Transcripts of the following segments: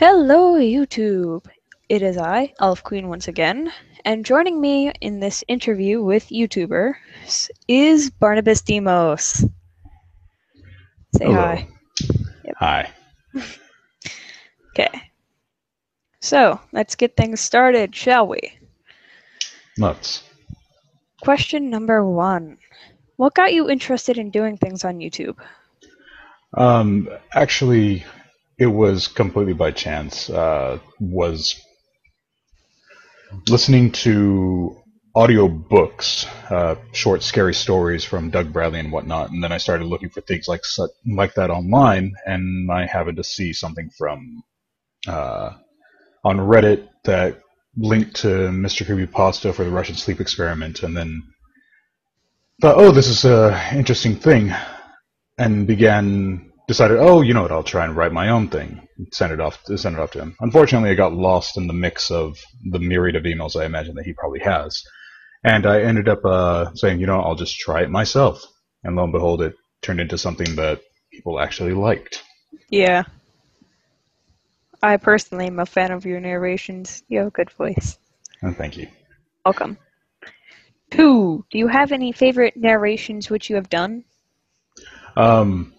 Hello, YouTube! It is I, Elf Queen, once again, and joining me in this interview with YouTubers is Barnabas Deimos. Say Hello. hi. Yep. Hi. Okay. So, let's get things started, shall we? Let's. Question number 1. What got you interested in doing things on YouTube? Actually, it was completely by chance. Was listening to audio books, short, scary stories from Doug Bradley and whatnot, and then I started looking for things like that online, and I happened to see something from uh, on Reddit that linked to Mr. Creepypasta for the Russian sleep experiment, and then thought, oh, this is a interesting thing, and decided, oh, you know what, I'll try and write my own thing. Send it off to him. Unfortunately, I got lost in the mix of the myriad of emails I imagine that he probably has, and I ended up saying, I'll just try it myself. And lo and behold, it turned into something that people actually liked. Yeah, I personally am a fan of your narrations. You have a good voice. And thank you. Welcome. 2. Do you have any favorite narrations which you have done? Um,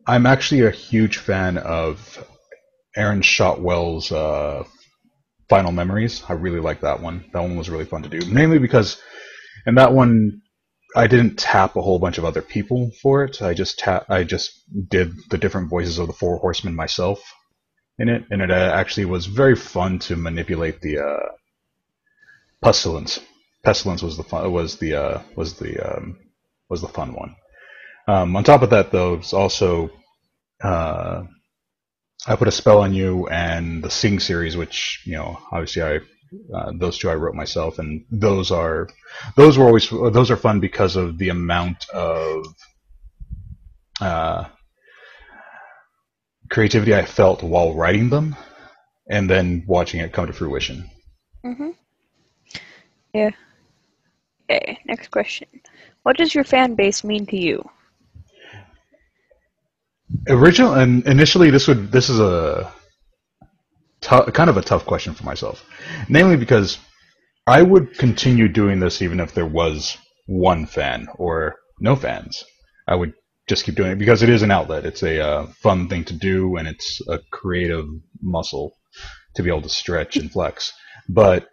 I'm actually a huge fan of Aaron Shotwell's Final Memories. I really like that one. That one was really fun to do, mainly because in that one I didn't tap a whole bunch of other people for it. I just did the different voices of the Four Horsemen myself in it, and it actually was very fun to manipulate the pestilence. Pestilence was the fun one. On top of that, though, it's also uh, I put a spell on you and the Sing series, which obviously those two I wrote myself, and those are fun because of the amount of uh, creativity I felt while writing them, and then watching it come to fruition. Mm-hmm. Yeah. Okay, next question. What does your fan base mean to you? Original and initially, this is a kind of a tough question for myself, namely because I would continue doing this even if there was one fan or no fans. I would just keep doing it because it is an outlet. It's a fun thing to do, and it's a creative muscle to be able to stretch and flex. But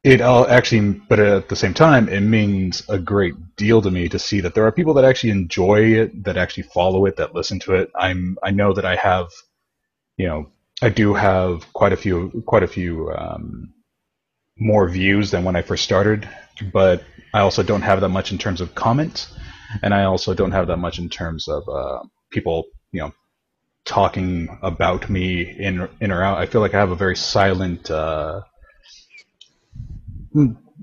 but at the same time, it means a great deal to me to see that there are people that actually enjoy it, that actually follow it, that listen to it. I know that I have, you know, I do have quite a few more views than when I first started, but I also don't have that much in terms of comments, and I also don't have that much in terms of people, talking about me in or out. I feel like I have a very silent, a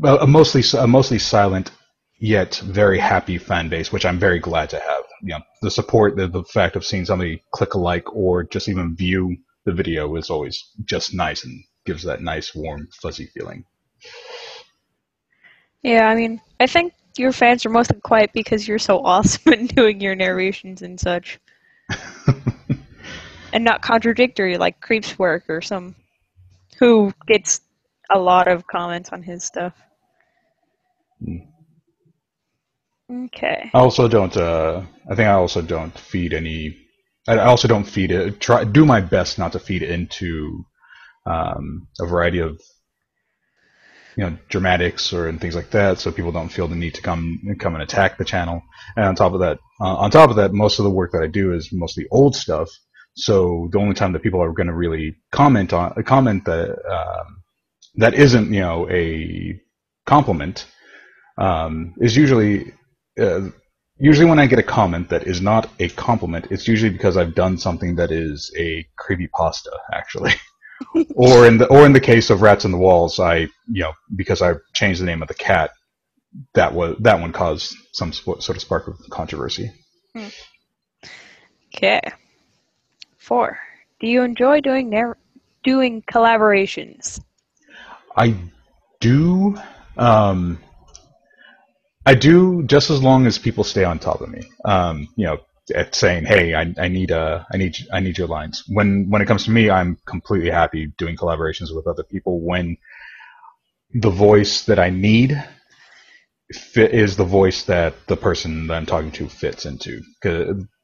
mostly silent yet very happy fan base, which I'm very glad to have. The support, the fact of seeing somebody click a like or just even view the video is always just nice and gives that nice, warm, fuzzy feeling. Yeah, I mean, I think your fans are mostly quiet because you're so awesome at doing your narrations and such. And not contradictory like Creep's work or some who gets a lot of comments on his stuff. Okay. I also don't. I think I also don't feed any. I also don't feed it. Do my best not to feed into a variety of dramatics or and things like that, so people don't feel the need to come and attack the channel. And on top of that, most of the work that I do is mostly old stuff. So the only time that people are going to really comment that that isn't a compliment is usually when I get a comment that is not a compliment, it's usually because I've done something that is a creepypasta, actually. Or in the case of Rats in the Walls, because I changed the name of the cat, that one caused some sort of spark of controversy. Okay. 4. Do you enjoy doing collaborations? I do. I do, just as long as people stay on top of me. at saying, "Hey, I need your lines." When it comes to me, I'm completely happy doing collaborations with other people when the voice that I need is the voice that the person that I'm talking to fits into.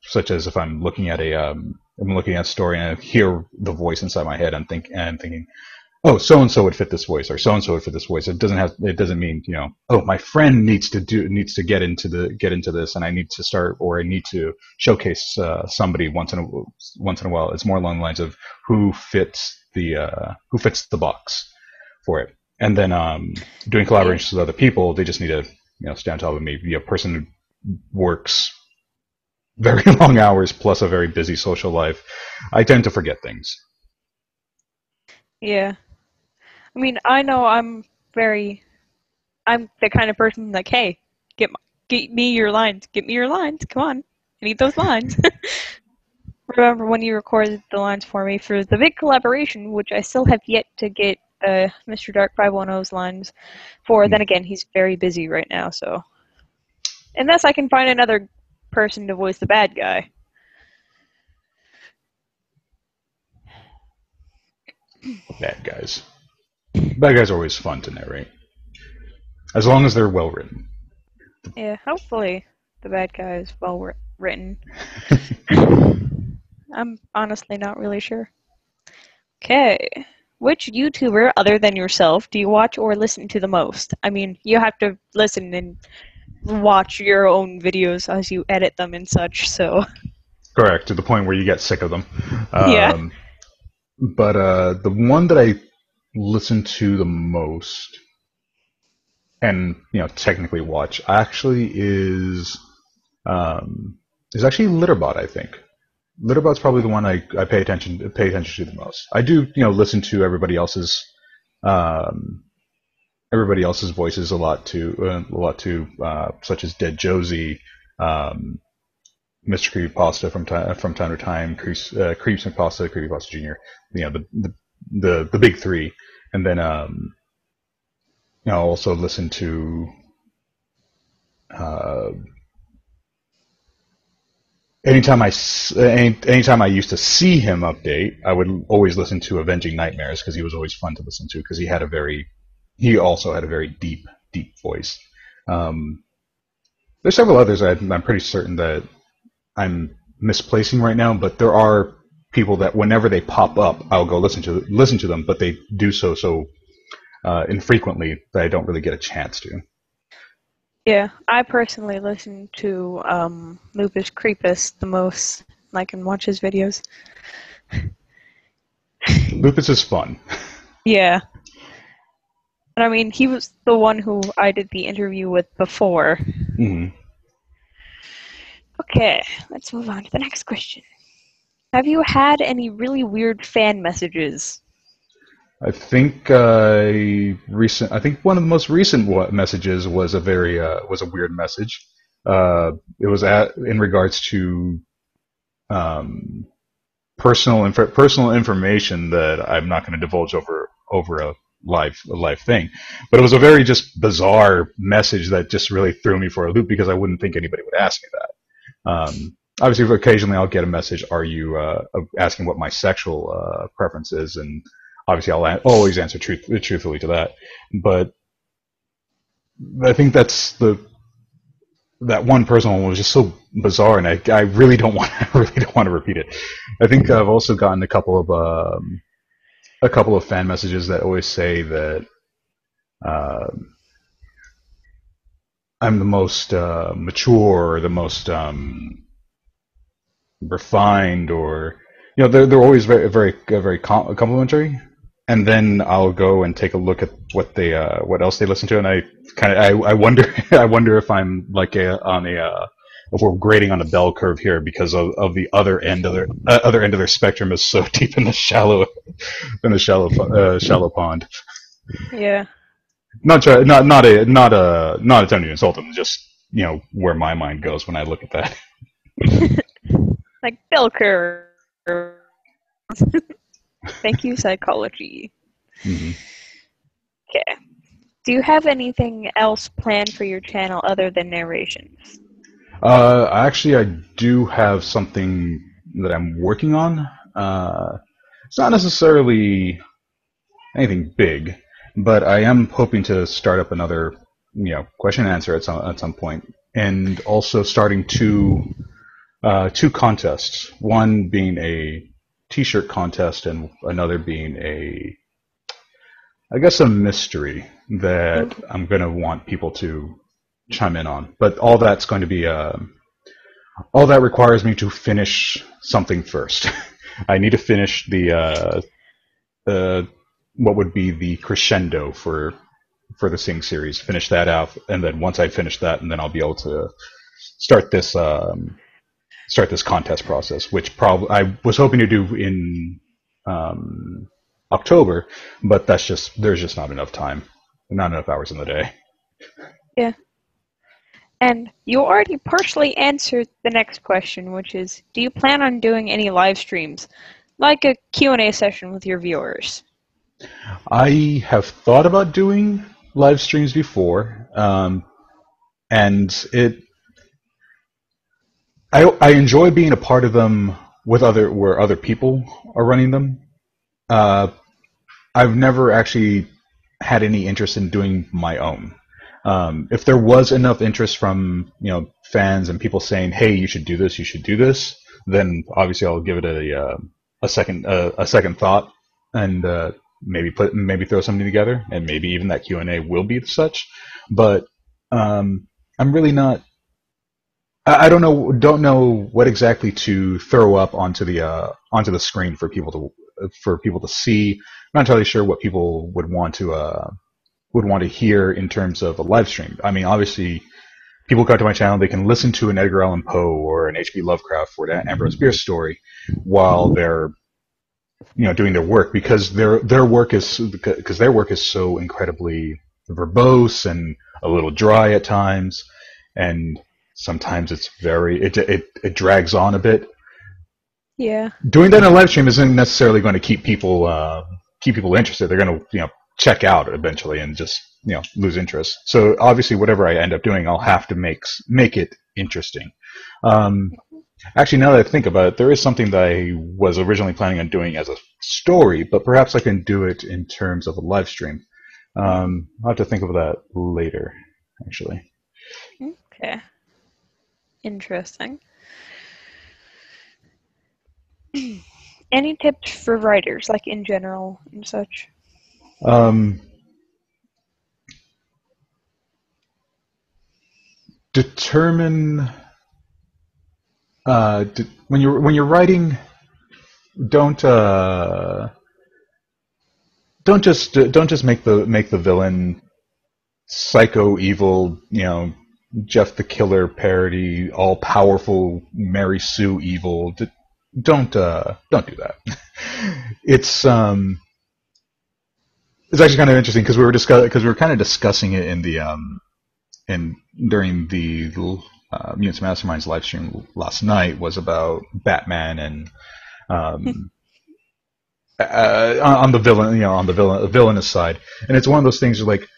Such as if I'm looking at I'm looking at a story and I hear the voice inside my head, I'm thinking, oh, so and so would fit this voice, or so and so would fit this voice. It doesn't mean, oh, my friend needs to get into this, and I need to start, or I need to showcase somebody once in a while. It's more along the lines of who fits the box for it. And then doing Yeah. collaborations with other people, they just need to stay on top of me. Be a person who works very long hours plus a very busy social life. I tend to forget things. Yeah. I mean, I know I'm the kind of person like, hey, get me your lines. Get me your lines. Come on. I need those lines. Remember when you recorded the lines for me for the big collaboration, which I still have yet to get Mr. Dark 510's lines for. Then again, he's very busy right now, so unless I can find another person to voice the bad guy. Bad guys. Bad guys are always fun to narrate, as long as they're well written. Yeah, hopefully the bad guy is well written. I'm honestly not really sure. Okay. Which YouTuber, other than yourself, do you watch or listen to the most? I mean, you have to listen and watch your own videos as you edit them and such, so. Correct, to the point where you get sick of them. Yeah. But the one that I listen to the most, and technically watch, actually is actually Litterbot. I think Litterbot's probably the one I pay attention to the most. I do listen to um, everybody else's voices a lot too, such as Dead Josie, um, Mr. Creepypasta from time to time, Creeps McPasta, Creepypasta Junior. The big three, and then also listen to uh, anytime I used to see him update, I would always listen to Avenging Nightmares because he was always fun to listen to because he also had a very deep voice. Um, there's several others I'm pretty certain that I'm misplacing right now, but there are people that whenever they pop up, I'll go listen to them, but they do so infrequently that I don't really get a chance to. Yeah, I personally listen to Lupus Creepus the most. I can watch his videos. Lupus is fun. Yeah. And I mean, he was the one who I did the interview with before. Mm-hmm. Okay, let's move on to the next question. Have you had any really weird fan messages? I think one of the most recent messages was a weird message. It was in regards to um, personal information that I'm not going to divulge over a live thing. But it was a very just bizarre message that just really threw me for a loop because I wouldn't think anybody would ask me that. Obviously, occasionally I'll get a message, "Are you asking what my sexual preference is?" And obviously I'll always answer truthfully to that. But I think that one personal one was just so bizarre, and I really don't want I really don't want to repeat it. I think I've also gotten a couple of fan messages that always say that uh, I'm the most mature, or the most refined, or they're always very complimentary. And then I'll go and take a look at what else they listen to, and I wonder I wonder if I'm like if we're grading on a bell curve here because of the other end of their spectrum is so deep in the shallow pond. Yeah. Not try, not attempting to insult them, just where my mind goes when I look at that. Like bell curve. Thank you, psychology. Hmm. Okay. Do you have anything else planned for your channel other than narrations? Actually, I do have something that I'm working on. It's not necessarily anything big, but I am hoping to start up another, question and answer at some point, and also starting two contests. One being a T-shirt contest, and another being I guess, a mystery that Ooh. I'm going to want people to chime in on. But all that's going to be all that requires me to finish something first. I need to finish the what would be the crescendo for the Sing series. Finish that out, and then once I finish that, and then I'll be able to start this contest process, which probably I was hoping to do in October, but there's just not enough time, not enough hours in the day. Yeah. And you already partially answered the next question, which is, do you plan on doing any live streams, like a Q&A session with your viewers? I have thought about doing live streams before, and I enjoy being a part of them with where other people are running them. Uh, I've never actually had any interest in doing my own. If there was enough interest from fans and people saying, "Hey, you should do this, you should do this," then obviously I'll give it a second thought, and maybe throw something together, and maybe even that Q&A will be such. But I'm really not. I don't know what exactly to throw up onto the screen for people to see. I'm not entirely sure what people would want to hear in terms of a live stream. I mean, obviously, people come to my channel, they can listen to an Edgar Allan Poe or an H.P. Lovecraft or an Ambrose Bierce story while they're doing their work, because their work is so incredibly verbose and a little dry at times, and sometimes it drags on a bit. Yeah. Doing that in a live stream isn't necessarily going to keep people interested. They're going to check out eventually and just lose interest. So obviously, whatever I end up doing, I'll have to make it interesting. Actually, now that I think about it, there is something that I was originally planning on doing as a story, but perhaps I can do it in terms of a live stream. I'll have to think of that later, actually. Okay. Interesting. Any tips for writers, like in general and such? Um, determine when you're writing, don't don't just make the villain psycho evil, Jeff the Killer parody, all powerful Mary Sue evil. Don't do that. It's it's actually kind of interesting because we were kind of discussing it in the in during the Mutants Masterminds live stream last night, was about Batman and um, on the villain, on the villainous side, and it's one of those things where, like,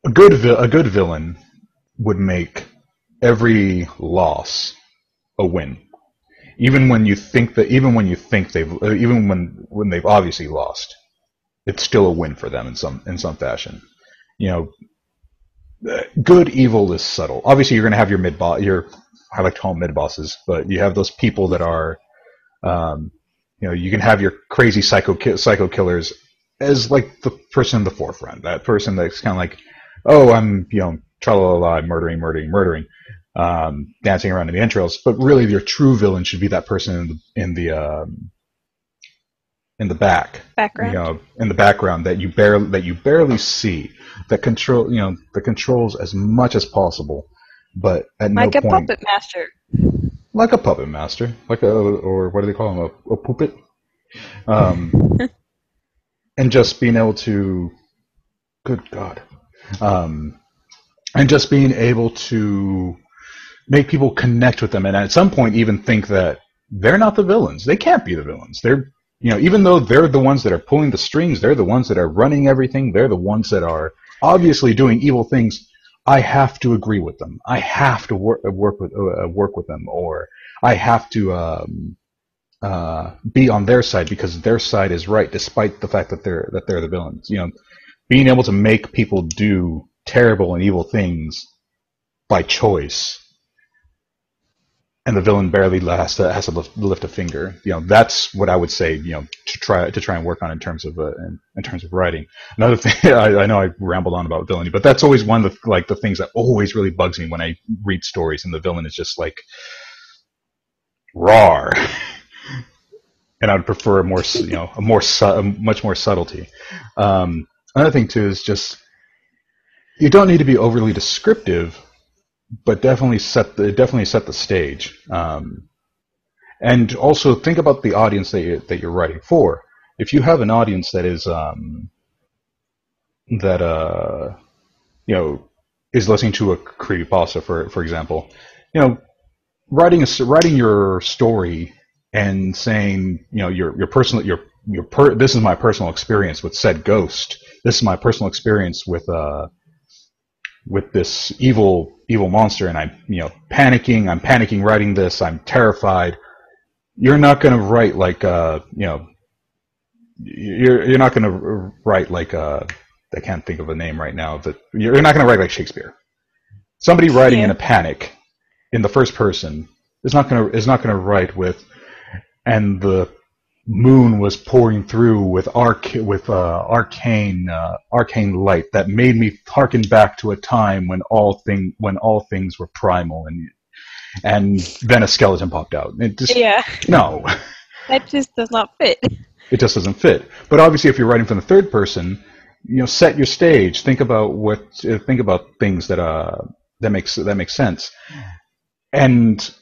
a good villain would make every loss a win, even when they've obviously lost, it's still a win for them in some fashion. You Good evil is subtle. Obviously, you're going to have I like to call them mid bosses, but you have those people that are, um, you can have your crazy psycho killers as like the person in the forefront, that person that's kind of like, oh, I'm tra la la, murdering, dancing around in the entrails. But really, your true villain should be that person in the Background? in the background that you barely see, that controls as much as possible, but at no Like a point, puppet master. like a puppet master, or what do they call him, a puppet, um, and just being able to, good God, um, and just being able to make people connect with them, and at some point even think that they're not the villains. They can't be the villains. They're even though they're the ones that are pulling the strings, they're the ones that are running everything. They're the ones that are obviously doing evil things. I have to agree with them. I have to work with them, or I have to be on their side because their side is right, despite the fact that they're the villains. You know, being able to make people do terrible and evil things by choice, and the villain barely has to lift a finger. You know, that's what I would say. You know, to try and work on in terms of in terms of writing. Another thing, I know I rambled on about villainy, but that's always one of the things that always really bugs me when I read stories and the villain is just like rawr. And I'd prefer a more, a much more subtlety. Another thing too is just you don't need to be overly descriptive, but definitely set the stage. And also think about the audience that you're writing for. If you have an audience that is that you know is listening to a creepypasta, for example, you know, writing your story and saying, you know, your personal this is my personal experience with said ghost. This is my personal experience with this evil monster, and I'm, you know, panicking. I'm panicking writing this. I'm terrified. You're not going to write like you know, you're not going to write like I can't think of a name right now, but you're not going to write like Shakespeare. Somebody writing in a panic in the first person is not going to write with, and the moon was pouring through with arcane light that made me harken back to a time when all things were primal, and then a skeleton popped out. It just, no, that just does not fit. It just doesn't fit. But obviously, if you're writing from the third person, you know, set your stage. Think about things that makes sense. And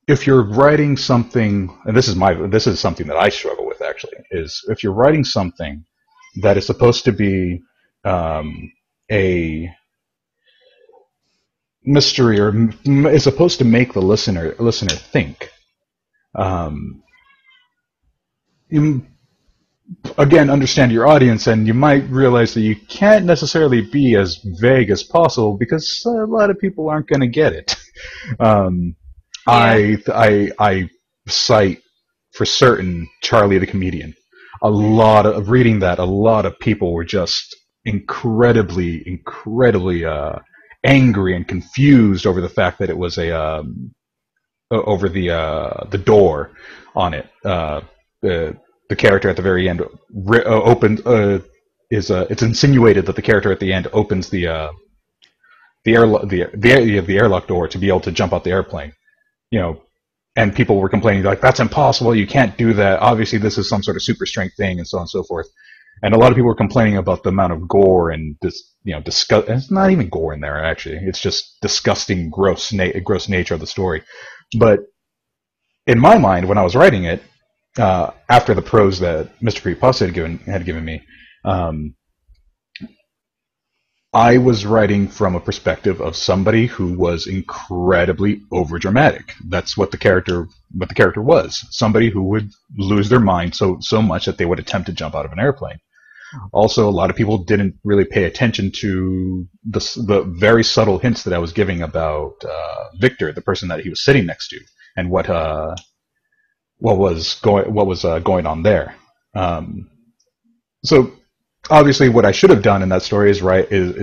if you're writing something, and this is something that I struggle with actually, is if you're writing something that is supposed to be a mystery, or is supposed to make the listener think. You, again, understand your audience, and you might realize that you can't necessarily be as vague as possible because a lot of people aren't going to get it. I cite for certain Charlie the Comedian. A lot of people were just incredibly angry and confused over the fact that it was over the door on it. The character at the very end it's insinuated that the character at the end opens the airlock door to be able to jump out the airplane. You know, and people were complaining like, that's impossible, you can't do that, obviously this is some sort of super strength thing, and so on and so forth. And a lot of people were complaining about the amount of gore and disgust. It's not even gore in there actually. It's just disgusting, gross nature of the story. But in my mind, when I was writing it, after the prose that Mr. Creepypasta had given me, I was writing from a perspective of somebody who was incredibly overdramatic. That's what the character was. Somebody who would lose their mind so much that they would attempt to jump out of an airplane. Also, a lot of people didn't really pay attention to the very subtle hints that I was giving about Victor, the person that he was sitting next to, and what was going on there. So obviously, what I should have done in that story is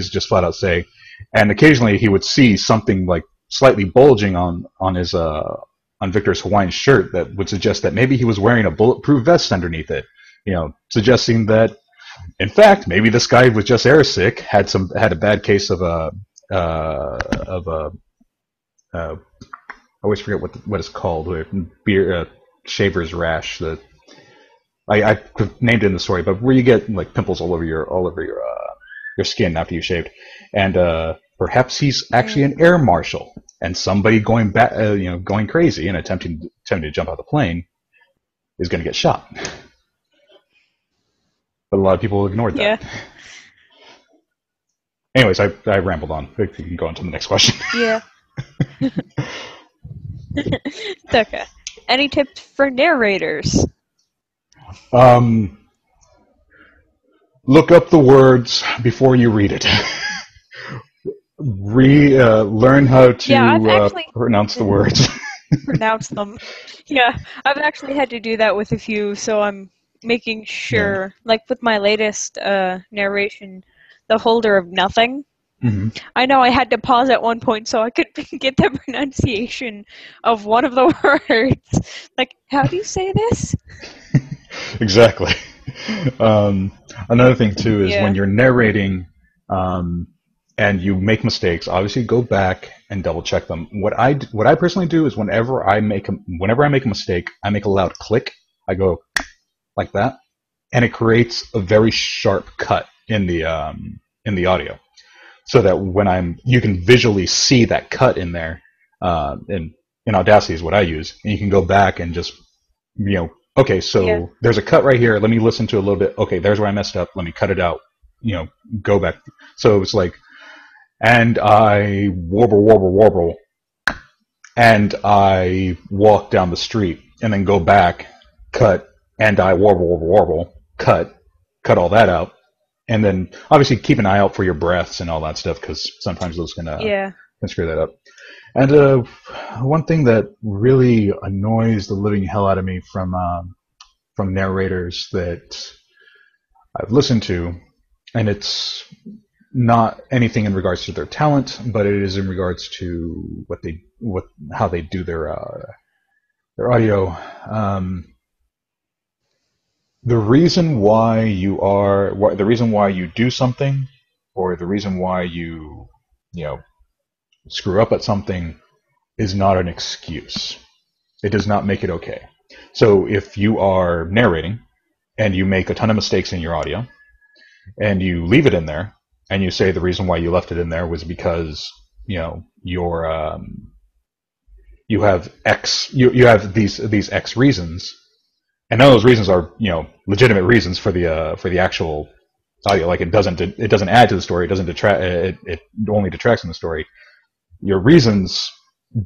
just flat out say, and occasionally he would see something like slightly bulging on Victor's Hawaiian shirt that would suggest that maybe he was wearing a bulletproof vest underneath it. You know, suggesting that, in fact, maybe this guy was just airsick, had a bad case of I always forget what it's called, beer shaver's rash. I named it in the story, but where you get like pimples all over your skin after you shaved, and perhaps he's actually an air marshal, and somebody going going crazy and attempting to jump out of the plane is going to get shot. But a lot of people ignored that. Yeah. Anyways, I rambled on. We can go on to the next question. Yeah. Okay. Any tips for narrators? Look up the words before you read it. learn how Yeah, I've to actually pronounce the had to words. pronounce them. Yeah, I've actually had to do that with a few, so I'm making Yeah. sure, like with my latest narration, The Holder of Nothing. Hmm. I know I had to pause at one point so I could get the pronunciation of one of the words. Like, how do you say this? Exactly. Um, Another thing too is when Yeah, you're narrating um, and you make mistakes, obviously go back and double check them. What I personally do is whenever I make a mistake, I make a loud click. I go like that, and it creates a very sharp cut in the audio, so that when you can visually see that cut in there. In Audacity is what I use, and you can go back and just okay, yeah, so there's a cut right here. Let me listen to a little bit. Okay, there's where I messed up. Let me cut it out. Go back. So it's like, and I warble, warble, warble, and I walk down the street, and then go back, cut, and I warble, warble, warble, cut all that out, and then obviously keep an eye out for your breaths and all that stuff because sometimes those yeah, can screw that up. And one thing that really annoys the living hell out of me from narrators that I've listened to, and it's not anything in regards to their talent, but it is in regards to how they do their audio. The reason why the reason why you do something, or the reason why you know screw up at something, is not an excuse. It does not make it okay. So if you are narrating and you make a ton of mistakes in your audio, and you leave it in there, and you say the reason why you left it in there was because you have you have these X reasons, and none of those reasons are legitimate reasons for the actual audio. Like it doesn't add to the story. It doesn't detract. It only detracts from the story. Your reasons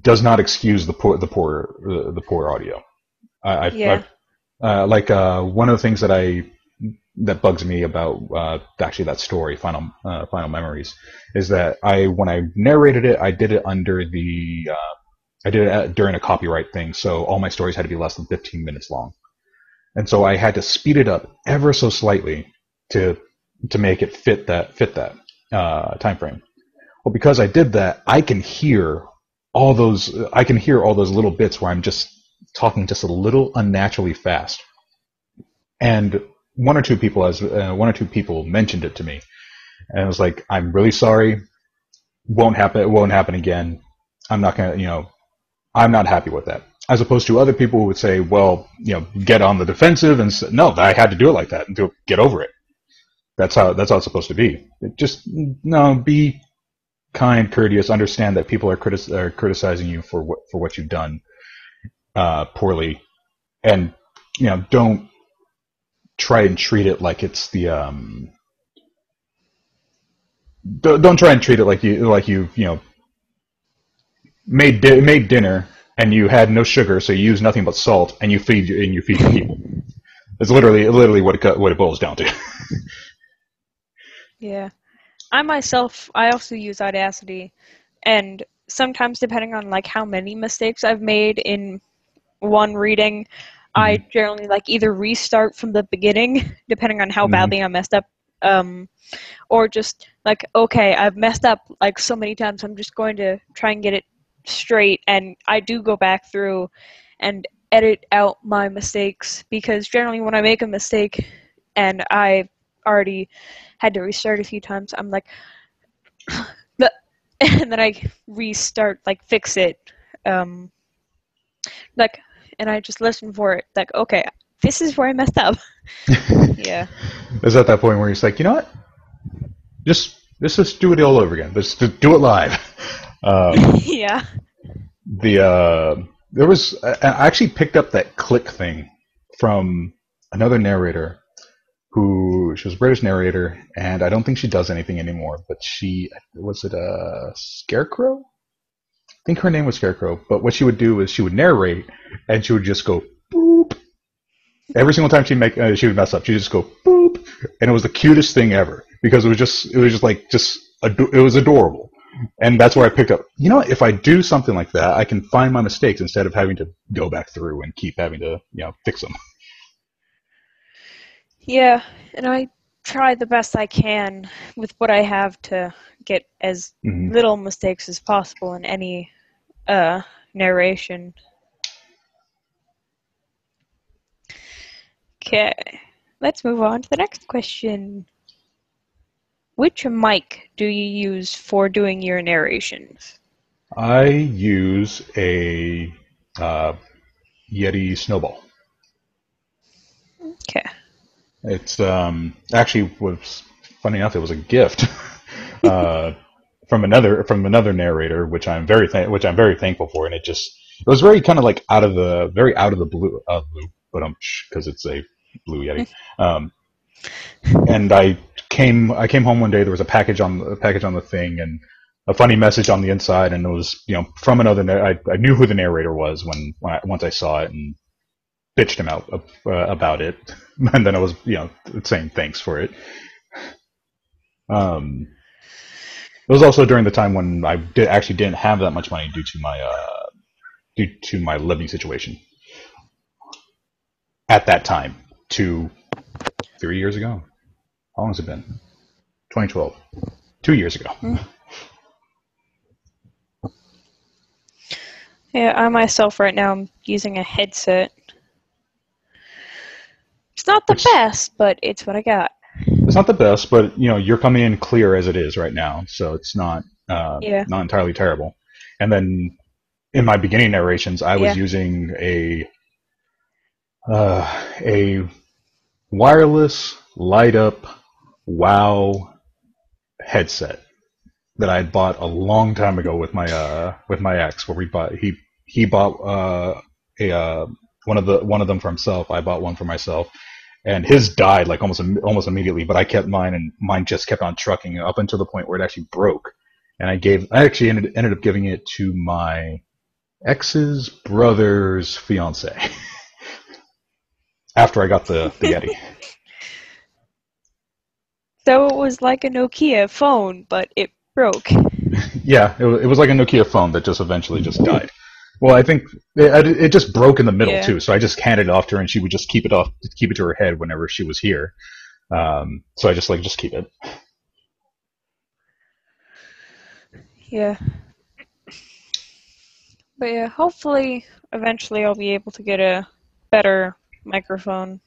does not excuse the poor audio. yeah, One of the things that bugs me about actually that story, Final Memories, is that when I narrated it, I did it I did it during a copyright thing, so all my stories had to be less than 15 minutes long, and so I had to speed it up ever so slightly to make it fit that time frame. Well, because I did that, I can hear all those little bits where I'm just talking just a little unnaturally fast. And one or two people mentioned it to me, and I was like, I'm really sorry. Won't happen. It won't happen again. I'm not gonna, I'm not happy with that. As opposed to other people who would say, well, get on the defensive and say, no, I had to do it like that and get over it. That's how it's supposed to be. No, be kind, courteous, understand that people are criticizing you for what you've done poorly, and don't try and treat it like it's the don't try and treat it like you made dinner and you had no sugar, so you use nothing but salt, and you feed your people. It's literally what it boils down to. yeah. I also use Audacity, and sometimes depending on like how many mistakes I've made in one reading, I Hmm. generally like either restart from the beginning, depending on how Hmm. badly I messed up, or just like, okay, I've messed up like so many times, I'm just going to try and get it straight. And I do go back through and edit out my mistakes, because generally when I make a mistake and I already had to restart a few times, I'm like, and then I restart, like fix it, um, like, and I just listen for it, like, okay, this is where I messed up. Yeah. It's at that point where he's like, you know what? Just do it all over again. Just do it live. Um, Yeah. there was I actually picked up that click thing from another narrator she was a British narrator, and I don't think she does anything anymore. But she was it a Scarecrow? I think her name was Scarecrow. But what she would do is she would narrate, and she would just go boop every single time she would mess up. She'd just go boop, and it was the cutest thing ever because it was just like it was adorable. And that's where I picked up. You know, if I do something like that, I can find my mistakes instead of having to go back through and keep having to, fix them. Yeah, and I try the best I can with what I have to get as Hmm. little mistakes as possible in any narration. Okay, let's move on to the next question. Which mic do you use for doing your narrations? I use a uh, Yeti Snowball. Okay. It's actually was funny enough. It was a gift uh, from another narrator, which I'm very thankful for. And it was very kind of like very out of the blue, but because it's a blue Yeti. Um, and I came home one day. There was a package on the thing, and a funny message on the inside, and it was from another. I knew who the narrator was once I saw it, and bitched him out about it, and then I was saying thanks for it. Um, it was also during the time when actually didn't have that much money due to my living situation at that time. 3 years ago. How long has it been? 2012. 2 years ago. Yeah, I myself right now am using a headset. It's not the Which best, but it's what I got. it's not the best, but you're coming in clear as it is right now, so it's Yeah, not entirely terrible. And then in my beginning narrations, I was yeah. using a wireless light up WoW headset that I bought a long time ago with my ex, where he bought a one of them for himself. I bought one for myself, and his died like almost immediately. But I kept mine, and mine just kept on trucking up until the point where it actually broke. And I actually ended up giving it to my ex's brother's fiance after I got the Yeti. So it was like a Nokia phone, but it broke. Yeah, it was like a Nokia phone that just eventually just died. Well, I think it just broke in the middle Yeah, too, so I just handed it off to her, and she would just keep it to her head whenever she was here. So I just keep it. yeah. But yeah, hopefully, eventually I'll be able to get a better microphone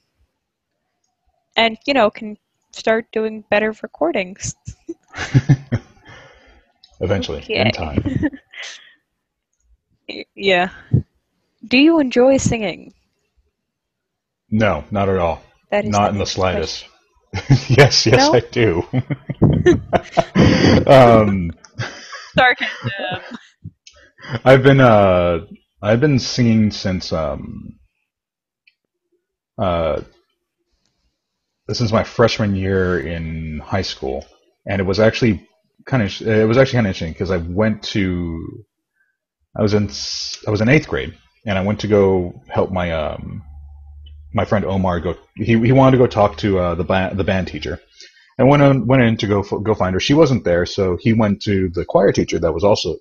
and, can start doing better recordings. Eventually, in Okay. time. Yeah. Do you enjoy singing? No, not at all. That is the Not in the next slightest. question. Yes, I No? do. um, Sarcasm. I've been I've been singing uh, since my freshman year in high school, and it was actually kind of interesting because I was in eighth grade, and I went to go help my friend Omar go. He wanted to go talk to the band teacher, and went in to go find her. She wasn't there, so he went to the choir teacher that was also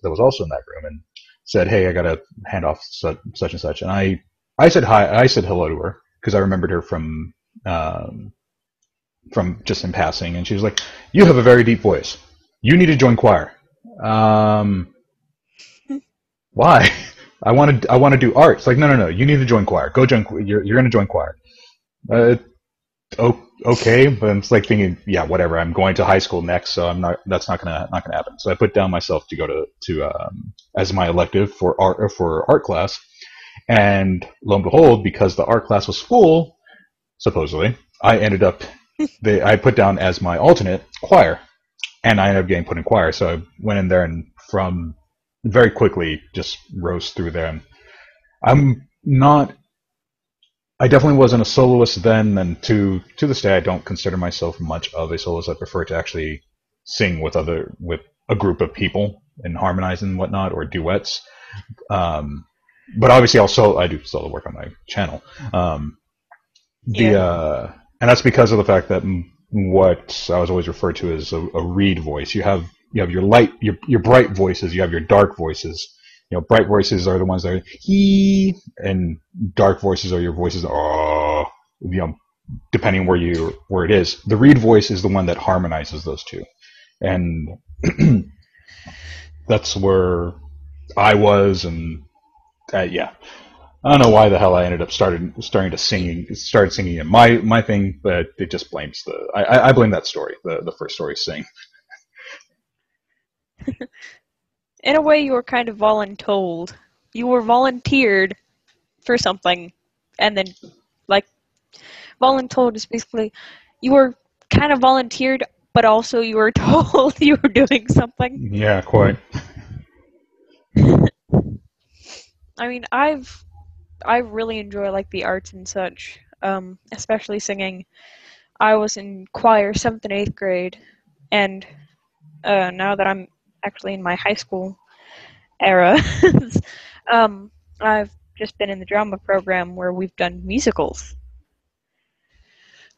in that room and said, "Hey, I got to hand off such and such." And I said hi. I said hello to her because I remembered her from just in passing, and she was like, "You have a very deep voice. You need to join choir." Um, why? I want to do art. It's like, no. You need to join choir. Go join. You're going to join choir. Uh, okay, but it's like thinking, yeah, whatever. I'm going to high school next, so I'm not. That's not gonna happen. So I put down myself to go to as my elective for art class, and lo and behold, because the art class was full, supposedly, I ended up. I put down as my alternate choir, and I ended up getting put in choir. So I went in there and from very quickly just rose through there. I'm not. I definitely wasn't a soloist then, and to this day, I don't consider myself much of a soloist. I prefer to actually sing with a group of people and harmonize and whatnot, or duets. Um, but obviously, I do solo work on my channel. The Yeah. And that's because of the fact that what I was always referred to as a reed voice. your light, your bright voices, you have your dark voices. Bright voices are the ones that are he, and dark voices are your voices. Oh, depending where it is. The reed voice is the one that harmonizes those two, and that's where I was, and yeah. I don't know why the hell I ended up started singing it. My thing, but it just blames I blame that story. The first story Sing. In a way, you were kind of voluntold. You were volunteered for something, and then, like, voluntold is basically you were kind of volunteered, but also you were told you were doing something. Yeah, quite. I mean, I really enjoy like the arts and such, especially singing. I was in choir 7th and 8th grade, and now that I'm actually in my high school era, I've just been in the drama program where we've done musicals.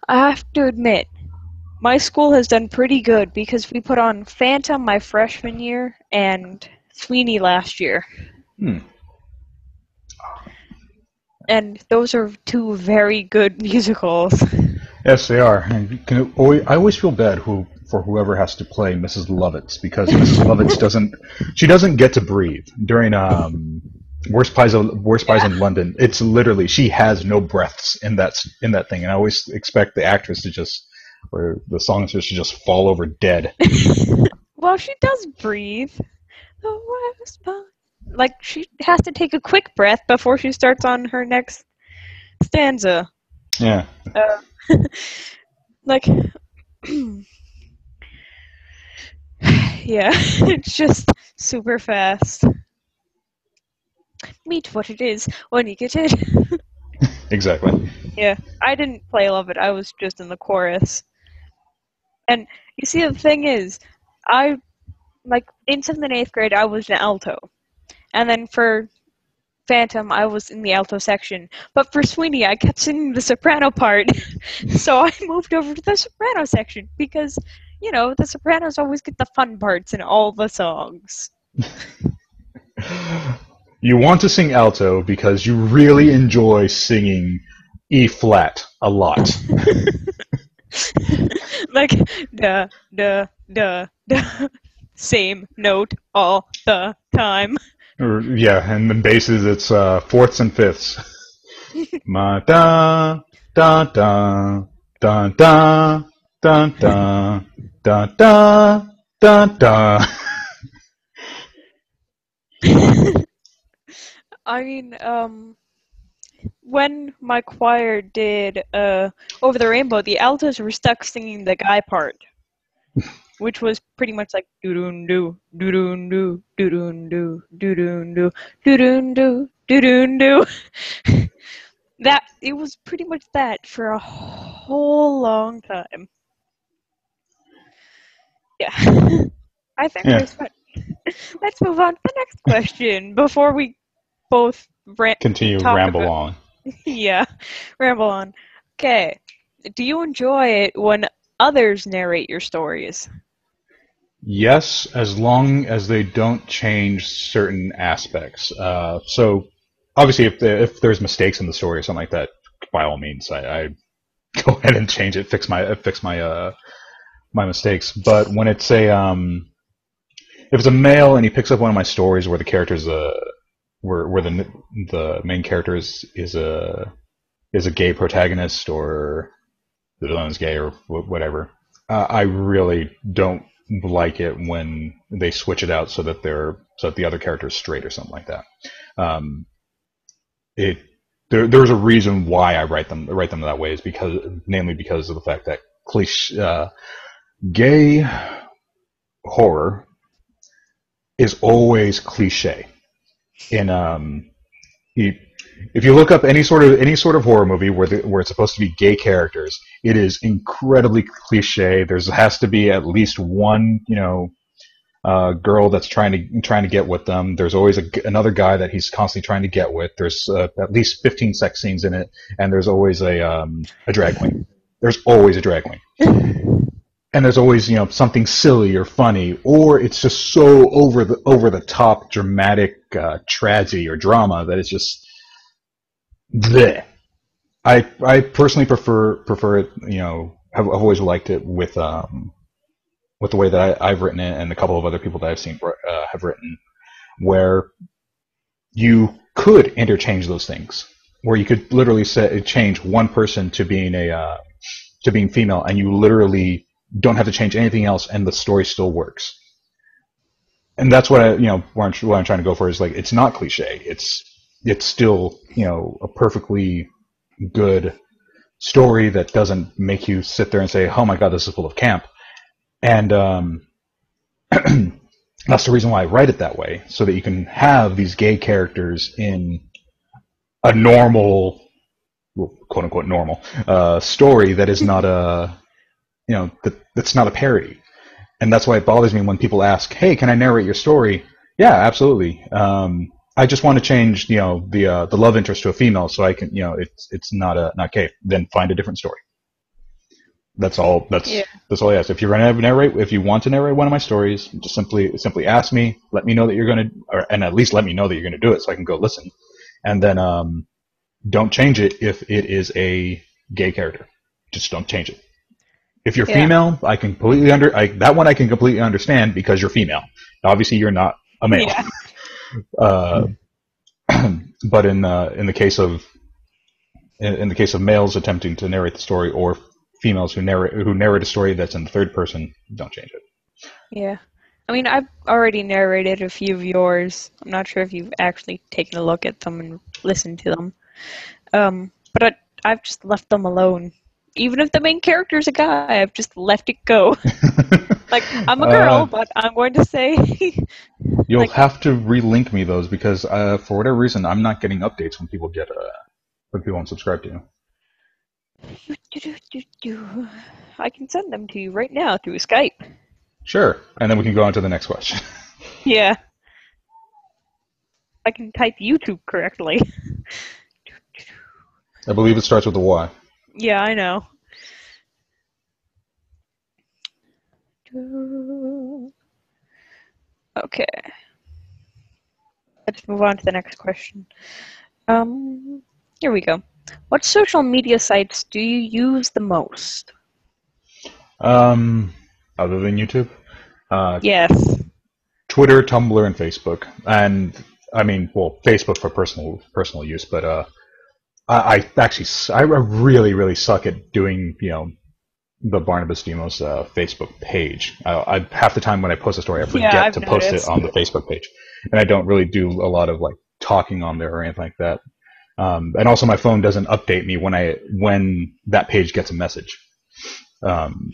I have to admit, my school has done pretty good because we put on Phantom my freshman year and Sweeney last year. Hmm. And those are two very good musicals. Yes, they are. And I always feel bad for whoever has to play Mrs. Lovitz, because Mrs. Lovitz doesn't get to breathe during Worst Pies in London. It's literally she has no breaths in that thing, and I always expect the actress or the songstress to just fall over dead. Well, she does breathe. The worst part. Like, she has to take a quick breath before she starts on her next stanza. Yeah. Like, yeah, it's just super fast. Meet what it is when you get it. Exactly. Yeah, I didn't play Love It, I was just in the chorus. And you see, the thing is, in 7th and 8th grade, I was an alto. And then for Phantom, I was in the alto section. But for Sweeney, I kept singing the soprano part. So I moved over to the soprano section because, the sopranos always get the fun parts in all the songs. You want to sing alto because you really enjoy singing E flat a lot. Like, duh, duh, duh, duh. Same note all the time. Yeah, and the basses it's fourths and fifths. Ma da da da da da da da da da da da. I mean, when my choir did Over the Rainbow, the altos were stuck singing the guy part, which was pretty much like doo doo doo doo doo doo doo doo doo doo doo doo doo doo. That it was pretty much that for a whole long time. Yeah, I think Yeah, we're fun. Let's move on to the next question before we both continue talk ramble about. on. Yeah, ramble on. Okay, do you enjoy it when others narrate your stories? Yes, as long as they don't change certain aspects. So, obviously, if there's mistakes in the story or something like that, by all means, I go ahead and change it, fix my mistakes. But when it's if it's a male and he picks up one of my stories where the character's where the main character is a gay protagonist, or the villain's gay, or whatever, I really don't like it when they switch it out so that the other character is straight or something like that. Um, it there's a reason why I write them that way, is namely because of the fact that gay horror is always cliche. In if you look up any sort of horror movie where it's supposed to be gay characters, it is incredibly cliche. There has to be at least one, girl that's trying to get with them. There's always another guy that he's constantly trying to get with. There's at least 15 sex scenes in it, and there's always a drag queen. There's always a drag queen. and there's always something silly or funny, or it's just so over the top dramatic tragedy or drama that it's just bleh. I personally prefer it. I've always liked it with the way that I've written it, and a couple of other people that I've seen have written, where you could interchange those things, where you could literally change one person to being female, and you literally don't have to change anything else, and the story still works. And that's what what I'm trying to go for is like it's not cliche. It's still a perfectly good story that doesn't make you sit there and say, "Oh my God, this is full of camp." And that's the reason why I write it that way, so that you can have these gay characters in a normal, well, quote unquote normal story that is not that's not a parody. And that's why it bothers me when people ask, "Hey, can I narrate your story?" Yeah, absolutely. I just want to change the love interest to a female, so I can it's not gay. Then find a different story. That's all. Yeah. That's all I ask. If you're gonna narrate, if you want to narrate one of my stories, just simply ask me. Let me know that you're gonna, and at least let me know that you're gonna do it, so I can go listen. And then don't change it if it is a gay character. Just don't change it. If you're Yeah. female, I can completely that one I can completely understand because you're female. Obviously, you're not a male. Yeah. Uh, but in the case of males attempting to narrate the story, or females who narrate a story that's in the third person, don't change it. Yeah. I mean, I've already narrated a few of yours. I'm not sure if you've actually taken a look at them and listened to them. But I've just left them alone. Even if the main character's a guy, I've just let it go. Like, I'm a girl, but I'm going to say, You'll like, have to relink me those because for whatever reason I'm not getting updates when people unsubscribe to you. I can send them to you right now through Skype. Sure, and then we can go on to the next question. Yeah. I can type YouTube correctly. I believe it starts with a Y. Yeah, I know. Okay. Let's move on to the next question. Here we go. What social media sites do you use the most? Other than YouTube, Yes. Twitter, Tumblr, and Facebook. And I mean, well, Facebook for personal use, but I really suck at doing the Barnabas Deimos Facebook page. Half the time when I post a story, I Yeah, forget I've to post it noticed. on the Facebook page, and I don't really do a lot of like talking on there or anything like that. And also, my phone doesn't update me when that page gets a message. Um,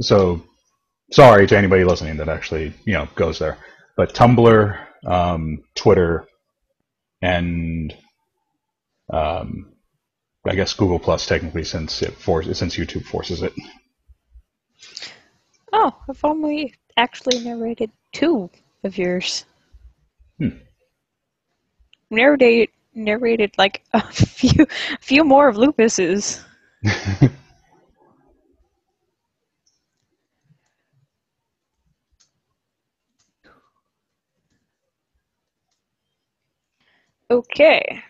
so sorry to anybody listening that actually goes there. But Tumblr, Twitter, and I guess Google Plus technically, since YouTube forces it. Oh, I've only actually narrated 2 of yours. Hmm. Narrated like a few more of Lupus's. Okay.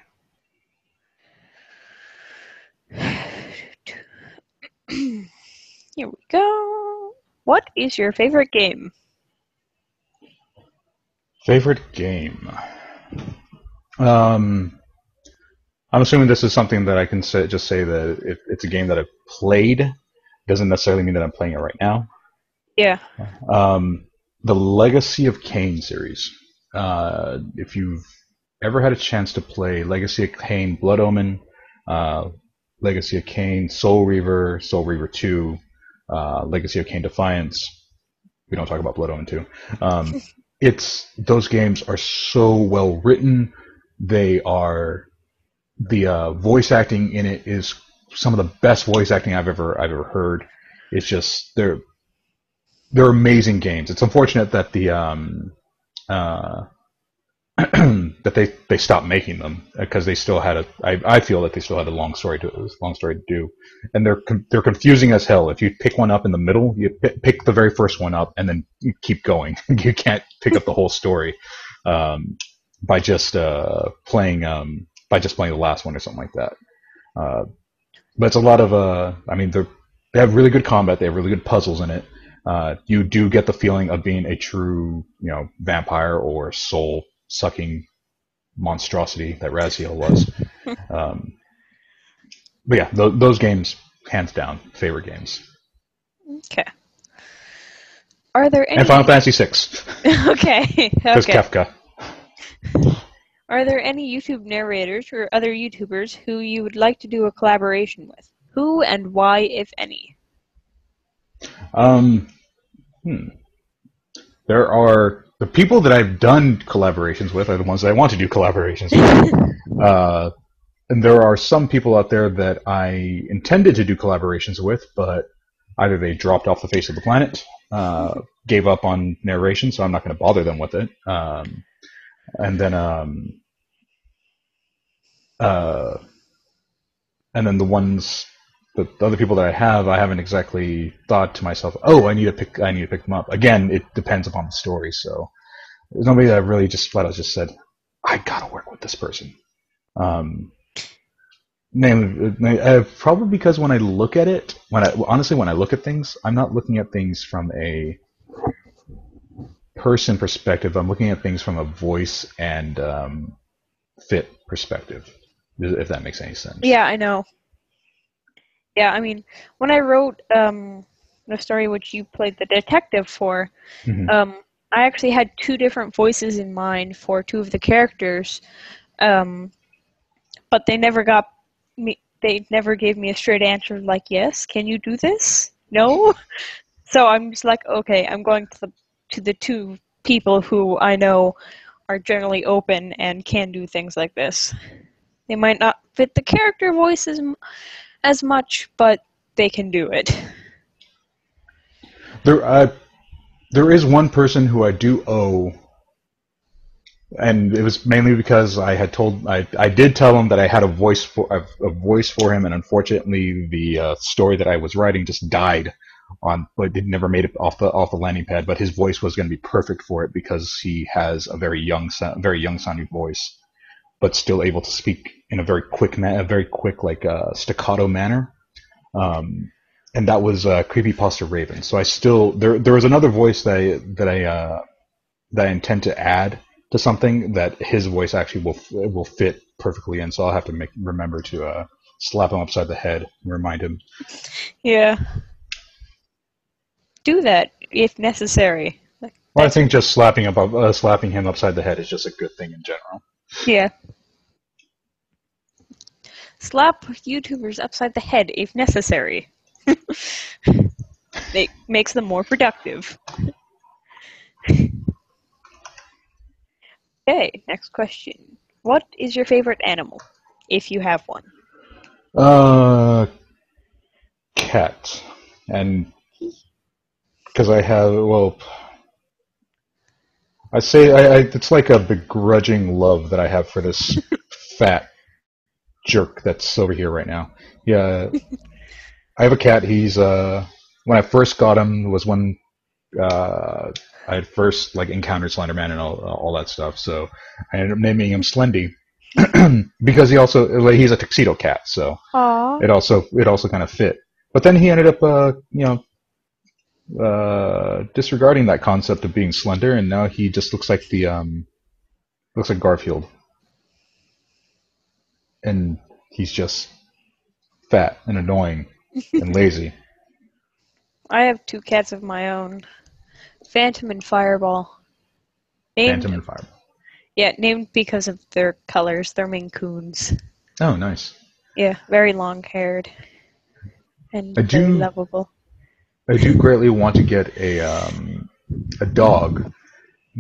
Here we go. What is your favorite game? Favorite game? Um, I'm assuming this is something that I can just say that if it's a game that I've played, doesn't necessarily mean that I'm playing it right now. Yeah. The Legacy of Kain series. If you've ever had a chance to play Legacy of Kain Blood Omen, uh, Legacy of Kain Soul Reaver, Soul Reaver 2, Legacy of Kain Defiance, we don't talk about Blood Omen 2. Those games are so well written. They are the voice acting in it is some of the best voice acting I've ever heard. It's just they're amazing games. It's unfortunate that the that they stopped making them because they still had I feel that they still had a long story to do, and they're confusing as hell. If you pick one up in the middle, you pick the very first one up and then you keep going. You can't pick up the whole story by just playing the last one or something like that. But it's a lot of I mean they have really good combat. They have really good puzzles in it. You do get the feeling of being a true vampire or soul sucking monstrosity that Raziel was. But yeah, those games, hands down, favorite games. Okay. Are there any... And Final Fantasy VI. Okay. Because Okay. Kefka. Are there any YouTube narrators or other YouTubers who you would like to do a collaboration with? Who and why, if any? There are the people that I've done collaborations with are the ones that I want to do collaborations with. And there are some people out there that I intended to do collaborations with, but either they dropped off the face of the planet, gave up on narration, so I'm not going to bother them with it. And then the other people that I haven't exactly thought to myself, oh, I need to pick them up. Again, it depends upon the story. So there's nobody that really just flat out just said, I gotta work with this person. Probably because when I look at it, when I look at things, I'm not looking at things from a person perspective. I'm looking at things from a voice and fit perspective, if that makes any sense. Yeah, I know. Yeah, I mean, when I wrote the story which you played the detective for, I actually had two different voices in mind for two of the characters, but they never got me. They never gave me a straight answer like, yes, can you do this? No? So I'm just like, okay, I'm going to the two people who I know are generally open and can do things like this. They might not fit the character voices as much, but they can do it. There is one person who I do owe, and it was mainly because I did tell him that I had a voice for him, and unfortunately the story that I was writing just died but it never made it off the landing pad. But his voice was going to be perfect for it because he has a very young sounding voice, but still able to speak in a very quick like staccato manner. And that was Creepypasta Raven. So I still there was another voice that I intend to add to something that his voice actually will fit perfectly in. So I'll have to remember to slap him upside the head and remind him. Yeah. Do that if necessary. Well, I think just slapping him upside the head is just a good thing in general. Yeah. Slap YouTubers upside the head if necessary. It makes them more productive. Okay, next question. What is your favorite animal, if you have one? Cat. And because I have, I say it's like a begrudging love that I have for this fat jerk that's over here right now. Yeah, I have a cat. He's when I first got him was when I had first encountered Slenderman and all that stuff. So I ended up naming him Slendy because he's a tuxedo cat. So Aww. it also kind of fit. But then he ended up disregarding that concept of being slender, and now he just looks like Garfield, and he's just fat and annoying and lazy. I have two cats of my own, Phantom and Fireball. Phantom and Fireball. Yeah, named because of their colors. They're Maine Coons. Oh, nice. Yeah, very long-haired and very lovable. I do greatly want to get a dog,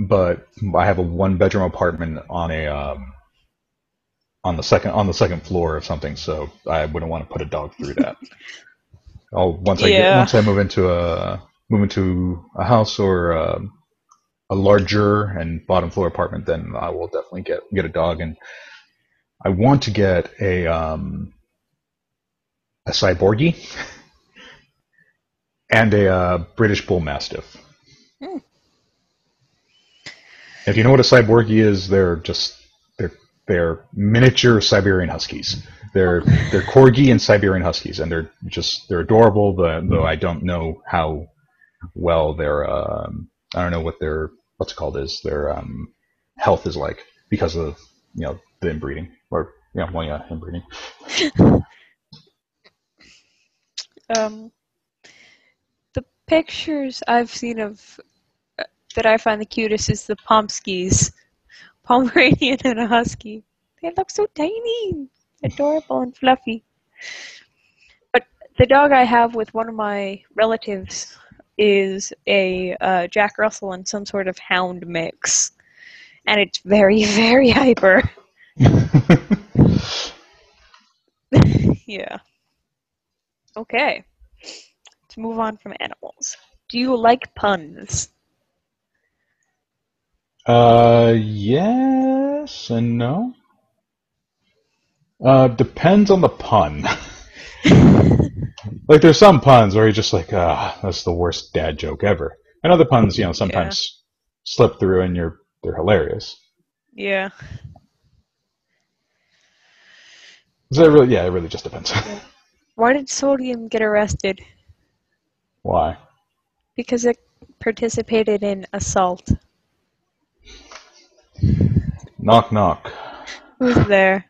but I have a one-bedroom apartment on the second floor of something, so I wouldn't want to put a dog through that. Once I move into a house or a larger and bottom floor apartment, then I will definitely get a dog. And I want to get a cyborgie and a British Bull Mastiff. Hmm. If you know what a cyborgie is, they're miniature Siberian Huskies. They're corgi and Siberian Huskies, and they're adorable. Though I don't know how well their I don't know what their what's it called is their health is like because of the inbreeding or inbreeding. The pictures I've seen of that I find the cutest is the Pomskis, Pomeranian and a Husky. They look so tiny, adorable and fluffy. But the dog I have with one of my relatives is a Jack Russell and some sort of hound mix. And it's very, very hyper. Yeah. Okay. Let's move on from animals. Do you like puns? Yes and no. Depends on the pun. Like there's some puns where you're just like, that's the worst dad joke ever. And other puns, sometimes slip through and they're hilarious. Yeah. So it really just depends. Yeah. Why did Sodium get arrested? Why? Because it participated in assault. Knock knock. Who's there?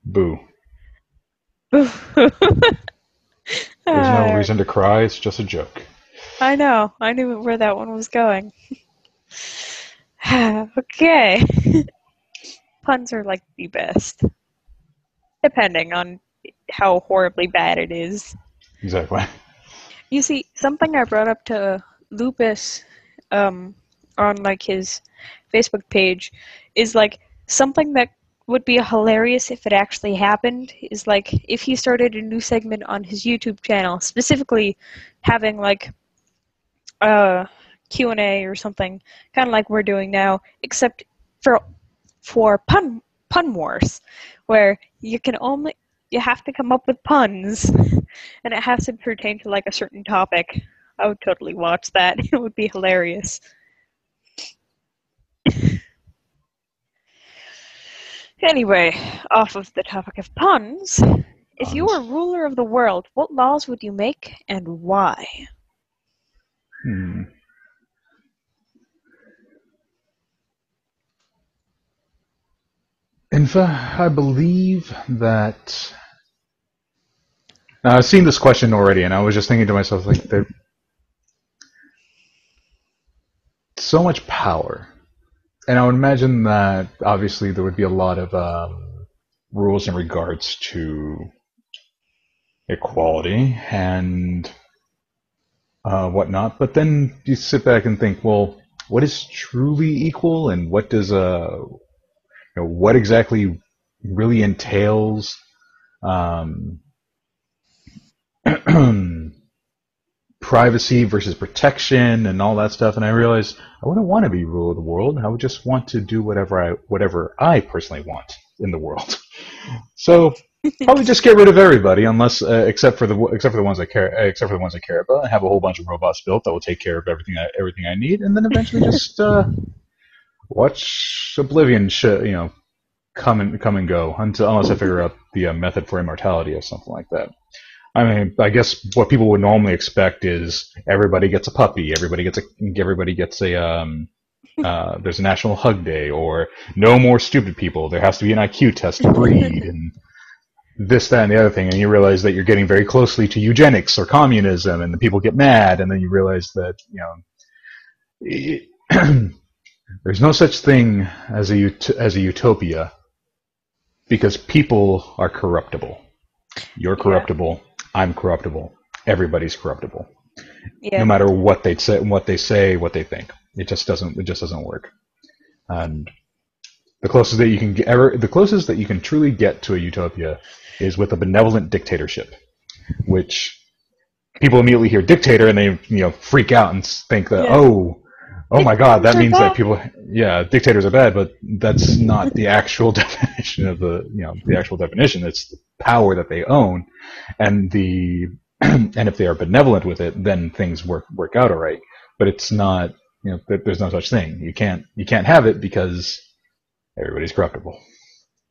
Boo. There's There's no reason to cry, it's just a joke. I know. I knew where that one was going. Okay. Puns are like the best. Depending on how horribly bad it is. Exactly. You see, something I brought up to Lupus on like his Facebook page is like something that would be hilarious if it actually happened is like if he started a new segment on his YouTube channel, specifically having like a Q&A or something, kind of like we're doing now, except for pun wars, where you have to come up with puns, and it has to pertain to like a certain topic. I would totally watch that. It would be hilarious. Anyway, off of the topic of puns, if you were ruler of the world, what laws would you make and why? In fact, I believe that. Now, I've seen this question already, and I was just thinking to myself, like, there's so much power. And I would imagine that, obviously, there would be a lot of rules in regards to equality and whatnot. But then you sit back and think, well, what is truly equal, and what does what exactly really entails privacy versus protection and all that stuff. And I realized I wouldn't want to be ruler of the world. I would just want to do whatever I personally want in the world. So probably just get rid of everybody, unless except for the ones I care about. I have a whole bunch of robots built that will take care of everything I need, and then eventually just watch Oblivion come and go unless I figure out the method for immortality or something like that. I mean, I guess what people would normally expect is everybody gets a puppy, everybody gets a there's a National Hug Day, or no more stupid people. There has to be an IQ test to breed, and this, that, and the other thing. And you realize that you're getting very closely to eugenics or communism, and the people get mad, and then you realize that there's no such thing as a utopia, because people are corruptible. You're corruptible. I'm corruptible. Everybody's corruptible. Yeah. No matter what they say, what they think. It just doesn't work. And the closest that you can truly get to a utopia is with a benevolent dictatorship, which people immediately hear dictator and they freak out and think that Oh my God, Dictators that are means that bad. people, yeah, dictators are bad, but that's not the actual definition of the actual definition. It's the power that they own, and the and if they are benevolent with it, then things work out all right. But it's not, there's no such thing. You can't have it because everybody's corruptible.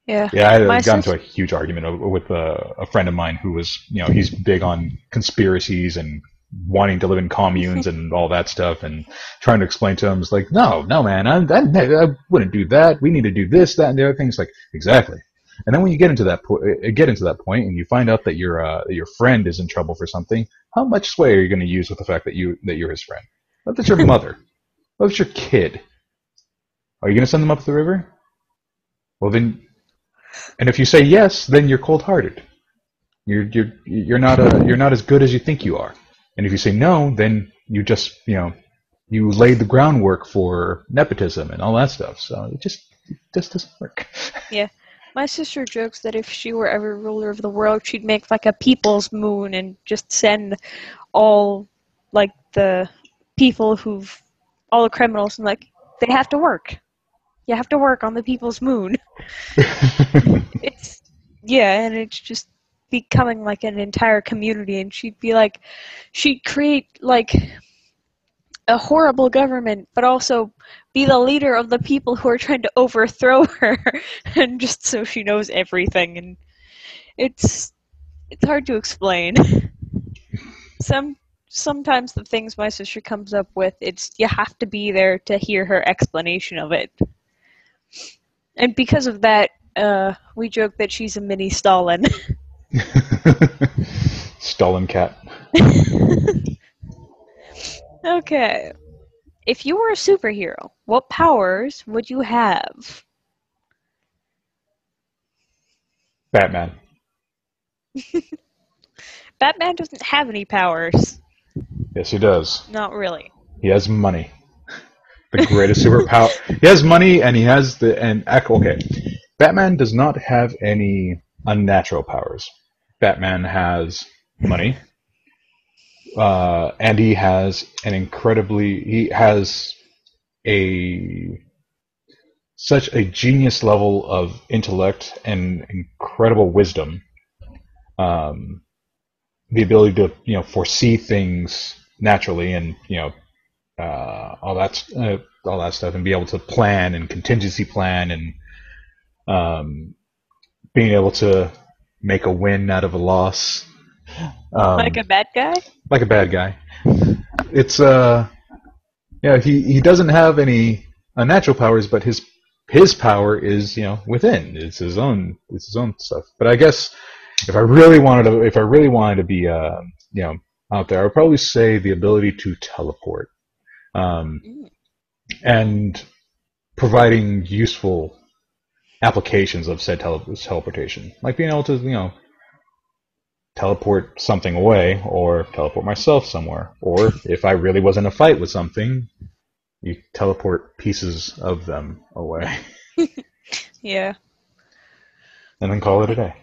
Yeah, Yeah, I my got into sis. a huge argument with a friend of mine who was, he's big on conspiracies and wanting to live in communes and all that stuff, and trying to explain to him, it's like, no, no, man, I wouldn't do that. We need to do this, that, and the other things. Like, exactly. And then when you get into that point, and you find out that your friend is in trouble for something, how much sway are you going to use with the fact that you're his friend? What if it's your mother? What if it's your kid? Are you going to send them up the river? Well, then, and if you say yes, then you're cold-hearted. You're not as good as you think you are. And if you say no, then you just you laid the groundwork for nepotism and all that stuff. So it just doesn't work. Yeah, my sister jokes that if she were ever ruler of the world, she'd make like a people's moon and just send all like the people who've all the criminals and like they have to work. You have to work on the people's moon. It's yeah, and it's just becoming like an entire community, and she'd create like a horrible government, but also be the leader of the people who are trying to overthrow her, and just so she knows everything, and it's it's hard to explain. Some sometimes the things my sister comes up with, it's you have to be there to hear her explanation of it, and because of that, we joke that she's a mini Stalin. Stalin cat. Okay. If you were a superhero, what powers would you have? Batman. Batman doesn't have any powers. Yes, he does. Not really. He has money. The greatest superpower. He has money, and he has the and okay. Batman does not have any unnatural powers. Batman has money, and he has a such a genius level of intellect and incredible wisdom. Um, the ability to foresee things naturally, and all that stuff, and be able to plan and contingency plan, and being able to make a win out of a loss, Like um, a bad guy? like a bad guy. It's yeah, he doesn't have any unnatural powers, but his power is within. It's his own stuff. But I guess if I really wanted to be out there, I would probably say the ability to teleport, um, Mm. and providing useful applications of said teleportation, like being able to teleport something away, or teleport myself somewhere, or if I really was in a fight with something, you teleport pieces of them away Yeah. and then call it a day.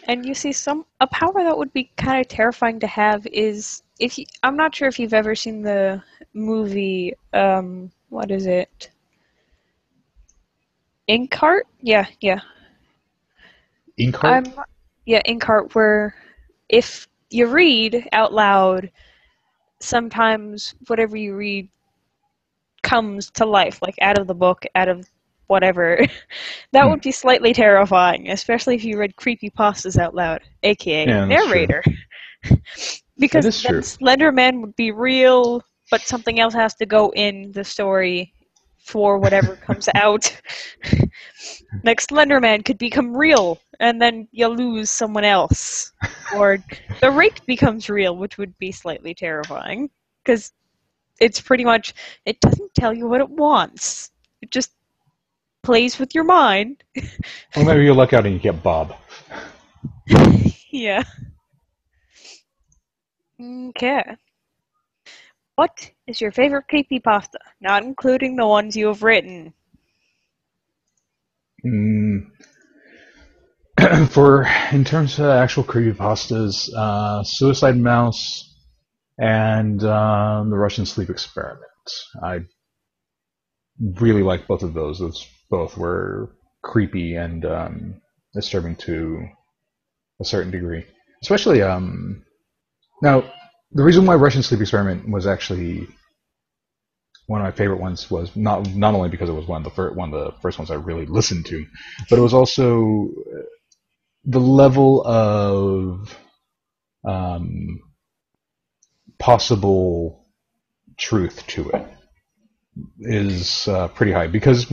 And you see a power that would be kind of terrifying to have is if you, I'm not sure if you've ever seen the movie what is it? Inkheart? Yeah, yeah. Inkheart? I'm yeah, Inkheart where if you read out loud, sometimes whatever you read comes to life, like out of the book, out of whatever. That Hmm. would be slightly terrifying, especially if you read creepypastas out loud, aka Yeah, that's true. narrator. That Because is then true. Slenderman would be real, but something else has to go in the story for whatever comes out. Like Slenderman could become real, and then you lose someone else. Or the rake becomes real, which would be slightly terrifying. Because it's pretty much, it doesn't tell you what it wants. It just plays with your mind. Well, maybe you luck out and you get Bob. Yeah. Okay. What is your favorite creepypasta? Not including the ones you have written. Mm, for in terms of actual creepypastas, Suicide Mouse and the Russian Sleep Experiment. I really like both of those. Those both were creepy and disturbing to a certain degree. Especially now, the reason why Russian Sleep Experiment was actually one of my favorite ones was not only because it was one of the first ones I really listened to, but it was also the level of um, possible truth to it is pretty high because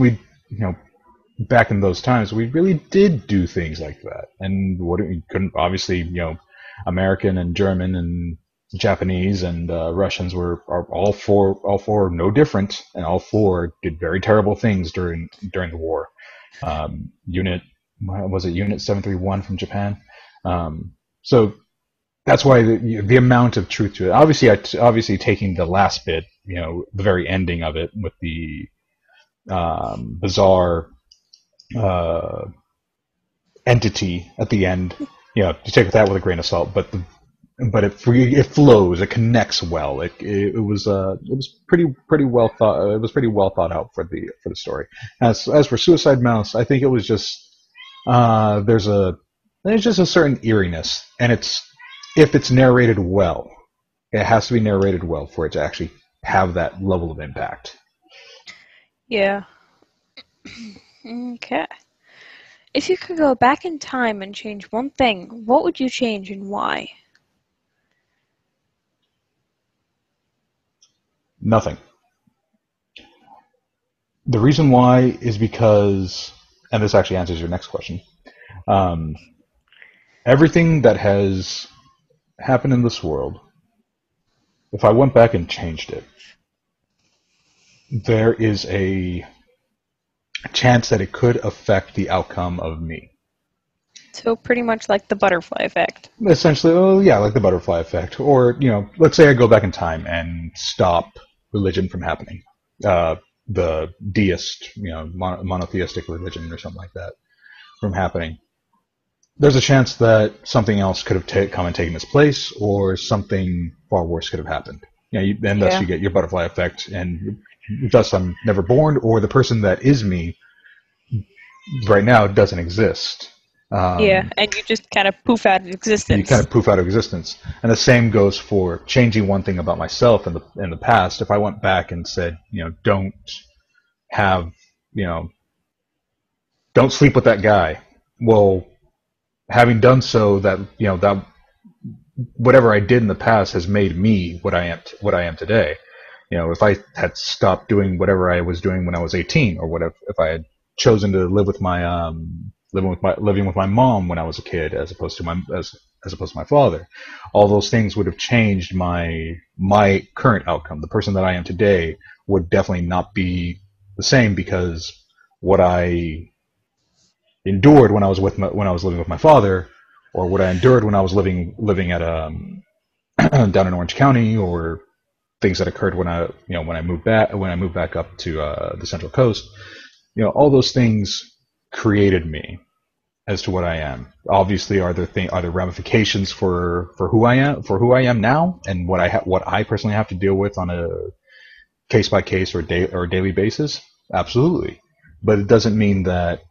back in those times we really did do things like that, and what we couldn't obviously American and German and Japanese and Russians are all four no different, and all four did very terrible things during the war. Unit was it Unit 731 from Japan? So that's why the amount of truth to it. Obviously, taking the last bit, the very ending of it with the bizarre uh, entity at the end. You take that with a grain of salt, but it flows, it connects well. It was pretty well thought. It was pretty well thought out for the story. As for Suicide Mouse, I think it was just there's just a certain eeriness, and if it's narrated well, it has to be narrated well for it to actually have that level of impact. Yeah. Okay. If you could go back in time and change one thing, what would you change and why? Nothing. The reason why is because, and this actually answers your next question. Um, Everything that has happened in this world, if I went back and changed it, there is a chance that it could affect the outcome of me. So pretty much like the butterfly effect. Essentially, well, yeah, like the butterfly effect. Or, let's say I go back in time and stop religion from happening. The deist, monotheistic religion or something like that from happening. There's a chance that something else could have come and taken its place, or something far worse could have happened. And thus Yeah. you get your butterfly effect, and thus I'm never born, or the person that is me right now doesn't exist. Yeah, and you just kind of poof out of And you kind existence. of poof out of existence. And the same goes for changing one thing about myself in the past. If I went back and said, don't have, you know, don't sleep with that guy. Well, having done so, that whatever I did in the past has made me what I am today. If I had stopped doing whatever I was doing when I was 18, or whatever, if I had chosen to live with my living with my mom when I was a kid, as opposed to my father, all those things would have changed my current outcome. The person that I am today would definitely not be the same, because what I endured when I was living with my father, or what I endured when I was living at down in Orange County, or things that occurred when I moved back up to the Central Coast. All those things created me as to what I am. Obviously, are there ramifications for who I am now, and what I personally have to deal with on a case by case or daily basis? Absolutely, but it doesn't mean that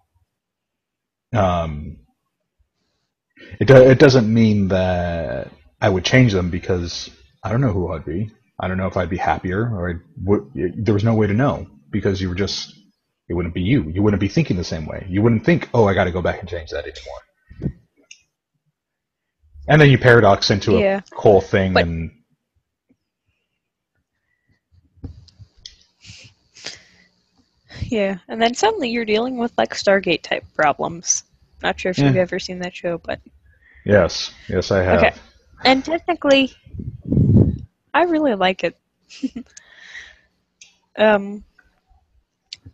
um, it doesn't mean that I would change them, because I don't know who I'd be. I don't know if I'd be happier, or there was no way to know, because it wouldn't be you. You wouldn't be thinking the same way. You wouldn't think, oh, I got to go back and change that anymore. And then you paradox into a Yeah, whole thing, but and yeah, and then suddenly you're dealing with like Stargate type problems. Not sure if you've yeah, ever seen that show, but yes, I okay. have. And technically, I really like it. Um,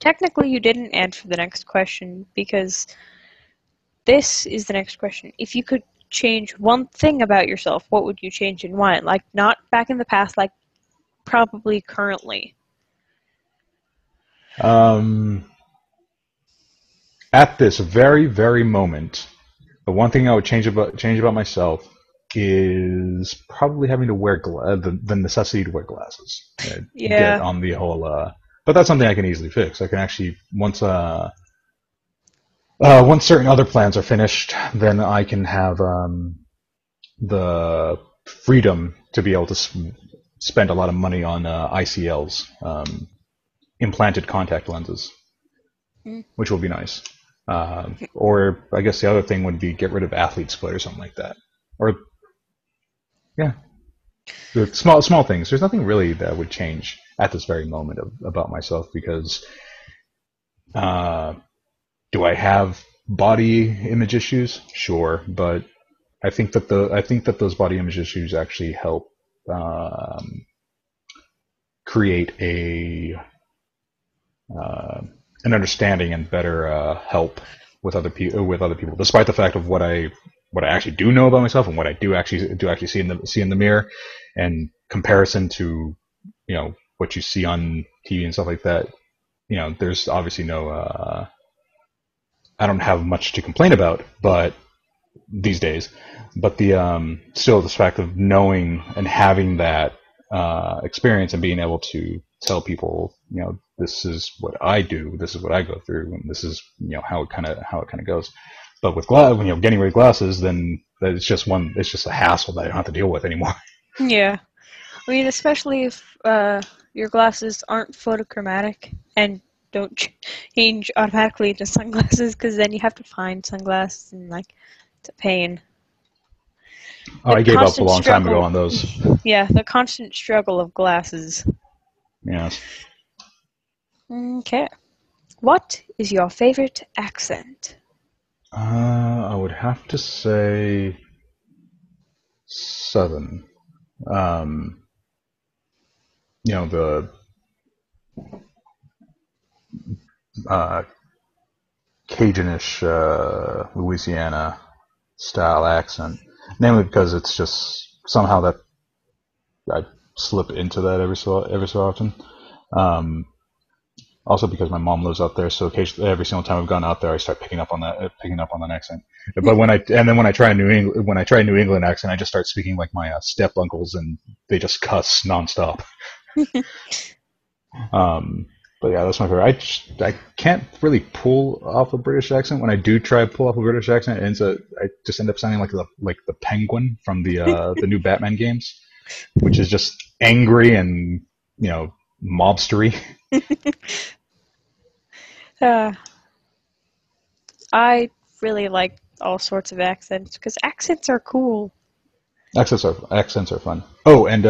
Technically, you didn't answer the next question because this is the next question. If you could change one thing about yourself, what would you change and why? Like, not back in the past, like, probably currently. Um, at this very very moment, the one thing I would change about myself is probably having to wear the necessity to wear glasses. Get Yeah. on the whole. But that's something I can easily fix. I can actually once certain other plans are finished, then I can have the freedom to be able to spend a lot of money on ICLs, implanted contact lenses, which will be nice. Or I guess the other thing would be get rid of athlete split or something like that. Or yeah, the small things. There's nothing really that would change at this very moment about myself because do I have body image issues? Sure, but I think that those body image issues actually help create an understanding and better help with other people, despite the fact of what I actually do know about myself and what I do actually see in the mirror, and comparison to what you see on TV and stuff like that. There's obviously no. I don't have much to complain about, but these days, but the still the fact of knowing and having that experience and being able to tell people, this is what I do, this is what I go through, and this is how it kind of goes. But with getting rid of glasses, then it's just a hassle that I don't have to deal with anymore. Yeah, I mean, especially if your glasses aren't photochromatic and don't change automatically into sunglasses, because then you have to find sunglasses and it's a pain. Oh, I gave up a long time ago on those. Yeah, the constant struggle of glasses. Yes. Okay. What is your favorite accent? I would have to say Southern. The Cajuanish Louisiana style accent, namely because it's just somehow that I slip into that every so often. Also because my mom lives out there, so occasionally, every single time I've gone out there, I start picking up on that accent. But when I try a New England accent, I just start speaking like my step uncles, and they just cuss nonstop. But yeah, that's my favorite. I can't really pull off a British accent. When I do try to pull off a British accent, I just end up sounding like the Penguin from the new Batman games, which is just angry and mobstery. I really like all sorts of accents because accents are cool. Accents are fun. Oh, and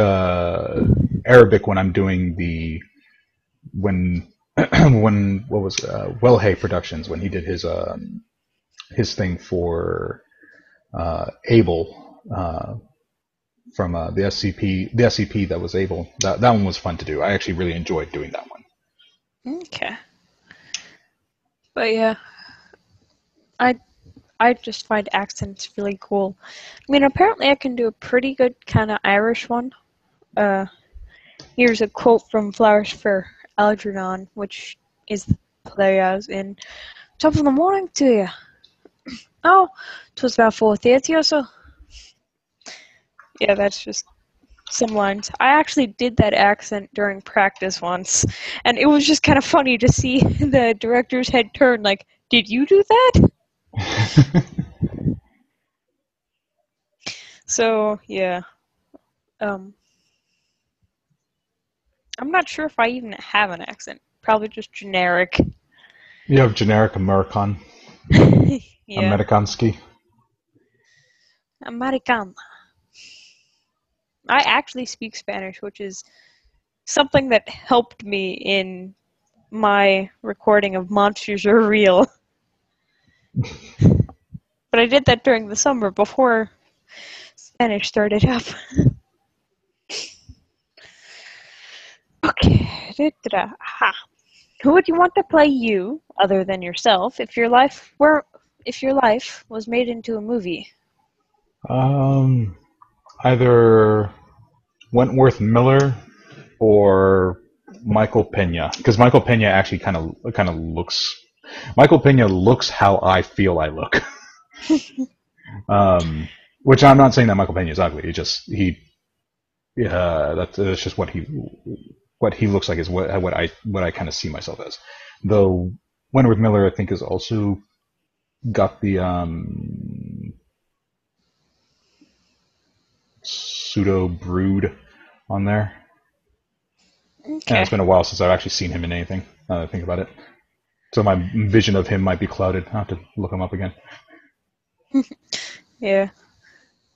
Arabic when I'm doing when what was Wellhay Productions when he did his thing for Able from the SCP that was Able. That one was fun to do. I actually really enjoyed doing that one. Okay. But yeah, I just find accents really cool. I mean, apparently I can do a pretty good kind of Irish one. Here's a quote from Flowers for Algernon, which is the play I was in. Top of the morning to you. Oh, 'twas about 4:30 or so. Yeah, that's just some lines. I actually did that accent during practice once, and it was just kind of funny to see the director's head turn like, did you do that? So, yeah. I'm not sure if I even have an accent. Probably just generic. You have generic American. Yeah. Amerikanski. American. I actually speak Spanish, which is something that helped me in my recording of Monsters Are Real. But I did that during the summer before Spanish started up. Okay. Aha. Who would you want to play you, other than yourself, if your life was made into a movie? Either Wentworth Miller or Michael Pena, because Michael Pena actually kind of looks. Michael Pena looks how I feel I look. Which I'm not saying that Michael Pena is ugly. That's just what he what he looks like is what I kind of see myself as. Though Wentworth Miller, I think, has also got the pseudo brood on there. And Okay. it's been a while since I've actually seen him in anything. Now that I think about it, so my vision of him might be clouded. I will have to look him up again. Yeah.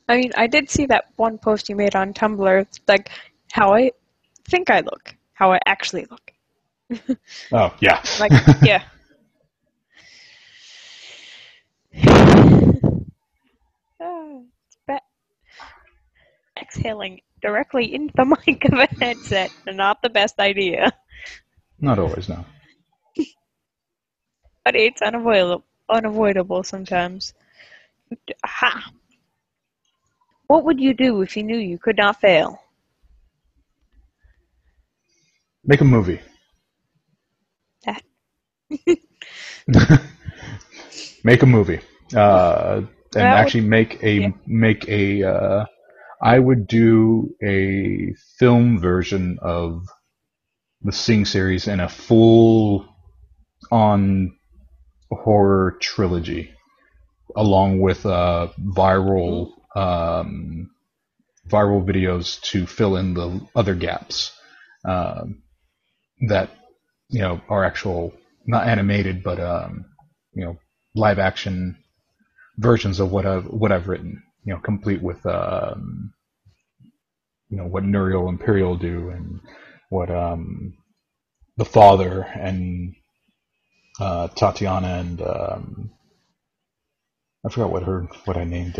I mean, I did see that one post you made on Tumblr, like how I think I look, how I actually look. Oh yeah. Like, yeah. It's exhaling directly into the mic of a headset, not the best idea, Not always, no. but it's unavoidable sometimes. Aha! What would you do if you knew you could not fail? Make a movie. That. Make a movie. And That would, actually yeah. make a. I would do a film version of the Sing series in a full on horror trilogy, along with Ooh. viral videos to fill in the other gaps um, that are actual, not animated, but live action versions of what I've written. Complete with what Nuriel Imperial do, and what the father and Tatiana and I forgot what I named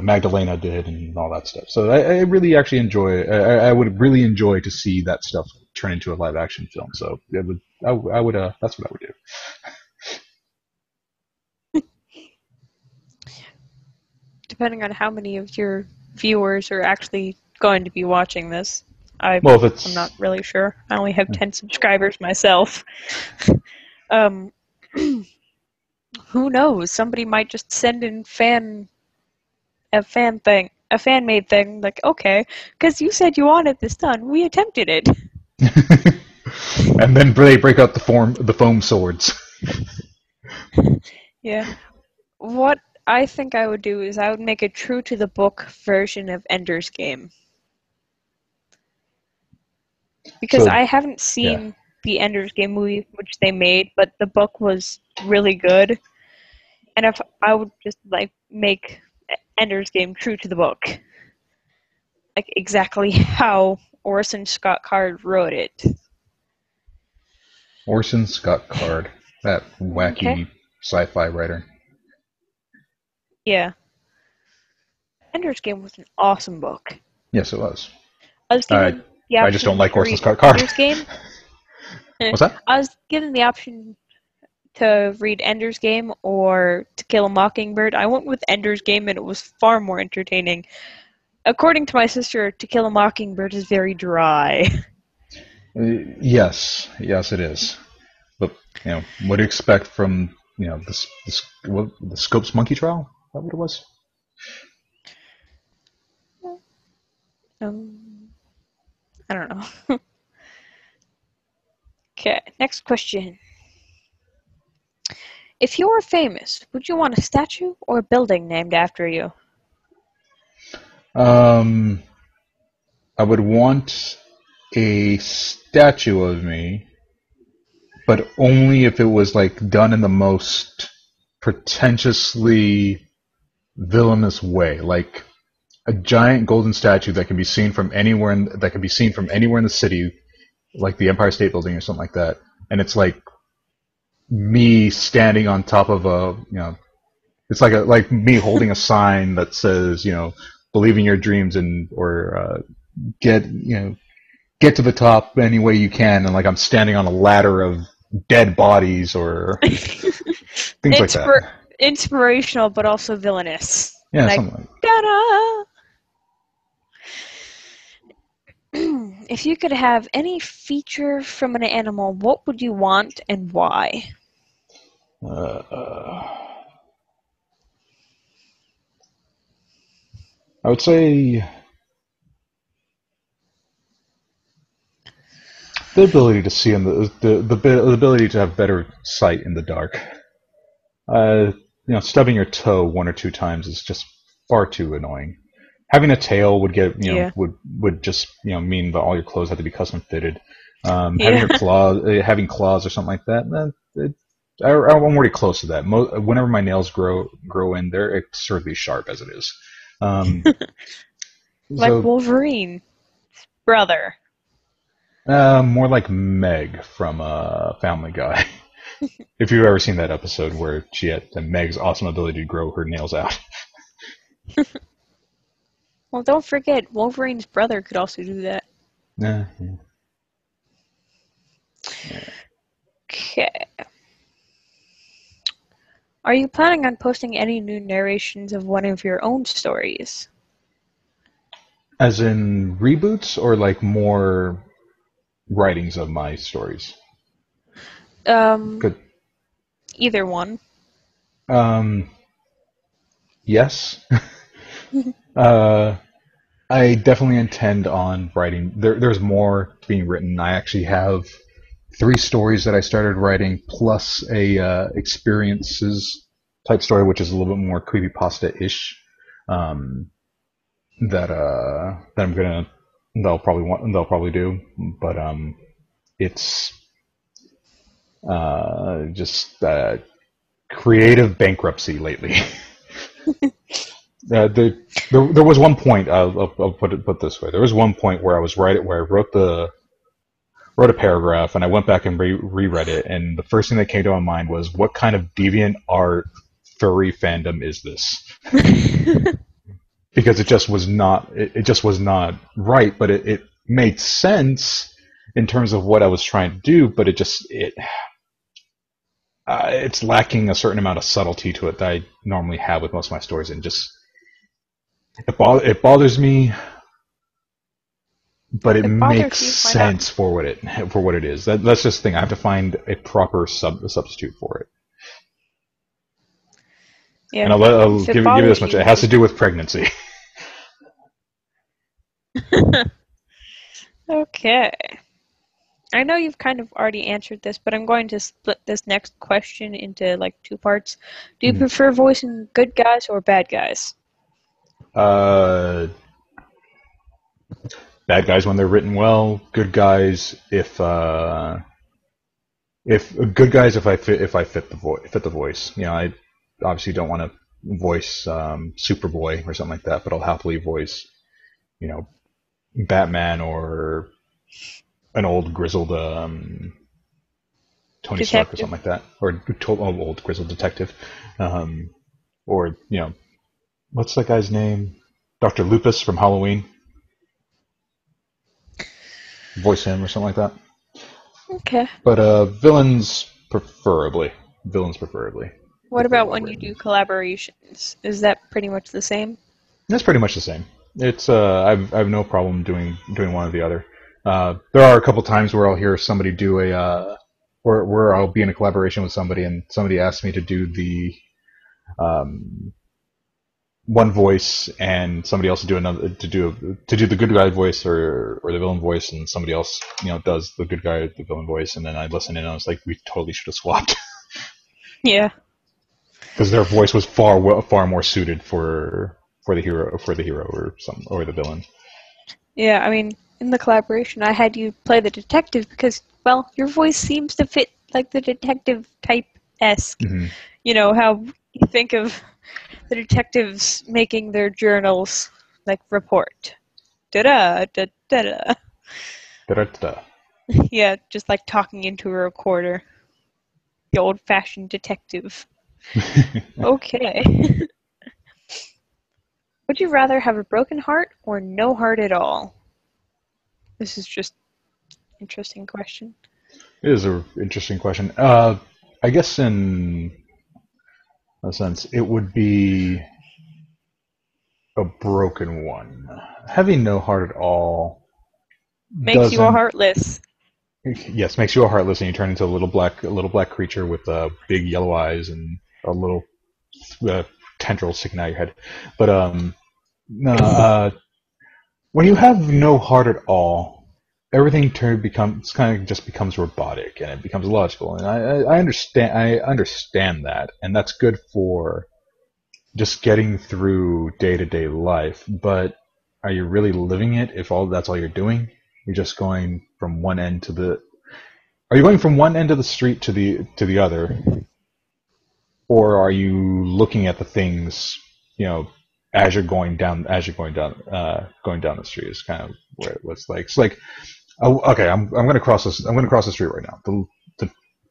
Magdalena did and all that stuff. So I really actually enjoy. I would really enjoy to see that stuff turn into a live action film. So it would. I would. That's what I would do. Depending on how many of your viewers are actually going to be watching this, I'm Well, if it's not really sure. I only have 10 subscribers myself. Um, who knows? Somebody might just send in a fan made thing. Like, okay, because you said you wanted this done, we attempted it. and then they break out the foam swords. Yeah. What I think I would do is I would make a true to the book version of Ender's Game. Because So I haven't yeah, seen the Ender's Game movie which they made, but the book was really good. And if I would just like make Ender's Game true to the book, like exactly how Orson Scott Card wrote it. Orson Scott Card, that Okay. wacky sci-fi writer. Yeah. Ender's Game was an awesome book. Yes, it was. I was I given the I just don't option like to Orson read Scott Card. Ender's Game. What's that? I was given the option to read Ender's Game or To Kill a Mockingbird. I went with Ender's Game and it was far more entertaining. According to my sister, To Kill a Mockingbird is very dry. Yes, it is. But what do you expect from the Scopes Monkey Trial? Is that what it was? I don't know. Okay, next question. If you were famous, would you want a statue or a building named after you? Um, I would want a statue of me, but only if it was like done in the most pretentiously villainous way, like a giant golden statue that can be seen from anywhere in the city, like the Empire State Building or something like that. And it's like me standing on top of it's like me holding a sign that says, believe in your dreams and or get get to the top any way you can, and like I'm standing on a ladder of dead bodies or things like that. Inspirational, but also villainous. Yeah, Like, something like that. ta-da! If you could have any feature from an animal, what would you want and why? I would say The ability to see in the ability to have better sight in the dark. Stubbing your toe one or two times is just far too annoying. Having a tail would get Yeah. would just mean that all your clothes had to be custom fitted. Having Yeah. your having claws or something like that, I'm already close to that. Whenever my nails grow in, they're absurdly sharp as it is. Um, Like so Wolverine. Brother. more like Meg from Family Guy. If you've ever seen that episode where she had Meg's awesome ability to grow her nails out. Well, don't forget, Wolverine's brother could also do that. Yeah. Okay. Are you planning on posting any new narrations of one of your own stories? As in reboots or like more writings of my stories? Um, Good. Either one. Um, yes. uh, I definitely intend on writing. There's more being written. I actually have 3 stories that I started writing, plus a experiences type story, which is a little bit more creepypasta-ish. Um, that I'm gonna they'll probably do, but it's just creative bankruptcy lately. There was one point. I'll put this way. There was one point where where I wrote a paragraph and I went back and reread it, and the first thing that came to my mind was, what kind of deviant art furry fandom is this? Because it just was not right, but it made sense in terms of what I was trying to do, but it's lacking a certain amount of subtlety to it that I normally have with most of my stories, and just it bothers me, but it It makes bothers you? Why not? sense for what it is. That's just the thing. I have to find a proper substitute for it. And Yeah. I'll If it give you this bothers much. you, It has to just. do with pregnancy. Okay. I know you've kind of already answered this, but I'm going to split this next question into like 2 parts. Do you prefer voicing good guys or bad guys? uh, Bad guys when they're written well. Good guys if good guys if I fit the voice. I obviously don't want to voice Superboy or something like that, but I'll happily voice you know Batman or an old grizzled Tony Stark or Detective. something like that, or old grizzled detective, um, or what's that guy's name? Doctor Lupus from Halloween. Voice him or something like that. Okay. But villains preferably, What if they're about well when you written. do collaborations? Is that pretty much the same? That's pretty much the same. It's I have no problem doing one or the other. There are a couple times where I'll hear somebody do where I'll be in a collaboration with somebody, and somebody asks me to do the um, one voice, and somebody else to do another to do the good guy voice or the villain voice, and somebody else does the good guy the villain voice, and then I listen in and I was like, we totally should have swapped Yeah. because their voice was far more suited for the hero or the villain. Yeah, I mean, in the collaboration, I had you play the detective because, well, your voice seems to fit like the detective type esque. Mm-hmm. You know, how you think of the detectives making their journals like report. Da da da da da. Da-da-da-da. Yeah, just like talking into a recorder. The old fashioned detective. Okay. Would you rather have a broken heart or no heart at all? This is just an interesting question. It is an interesting question. I guess in a sense, it would be a broken one. Having no heart at all Makes you a doesn't. heartless. Yes, makes you a heartless, and you turn into a little black creature with big yellow eyes and a little uh, tendril sticking out of your head. But no, when you have no heart at all, everything becomes robotic and it becomes logical, and I understand that, and that's good for just getting through day-to-day life. But are you really living it if all that's all you're doing? You're just going from one end to the Are you going from one end of the street to the other, or are you looking at the things, you know, going down the street is kind of where it was like. It's like, oh, okay, I'm going to cross this. I'm going to cross the street right now.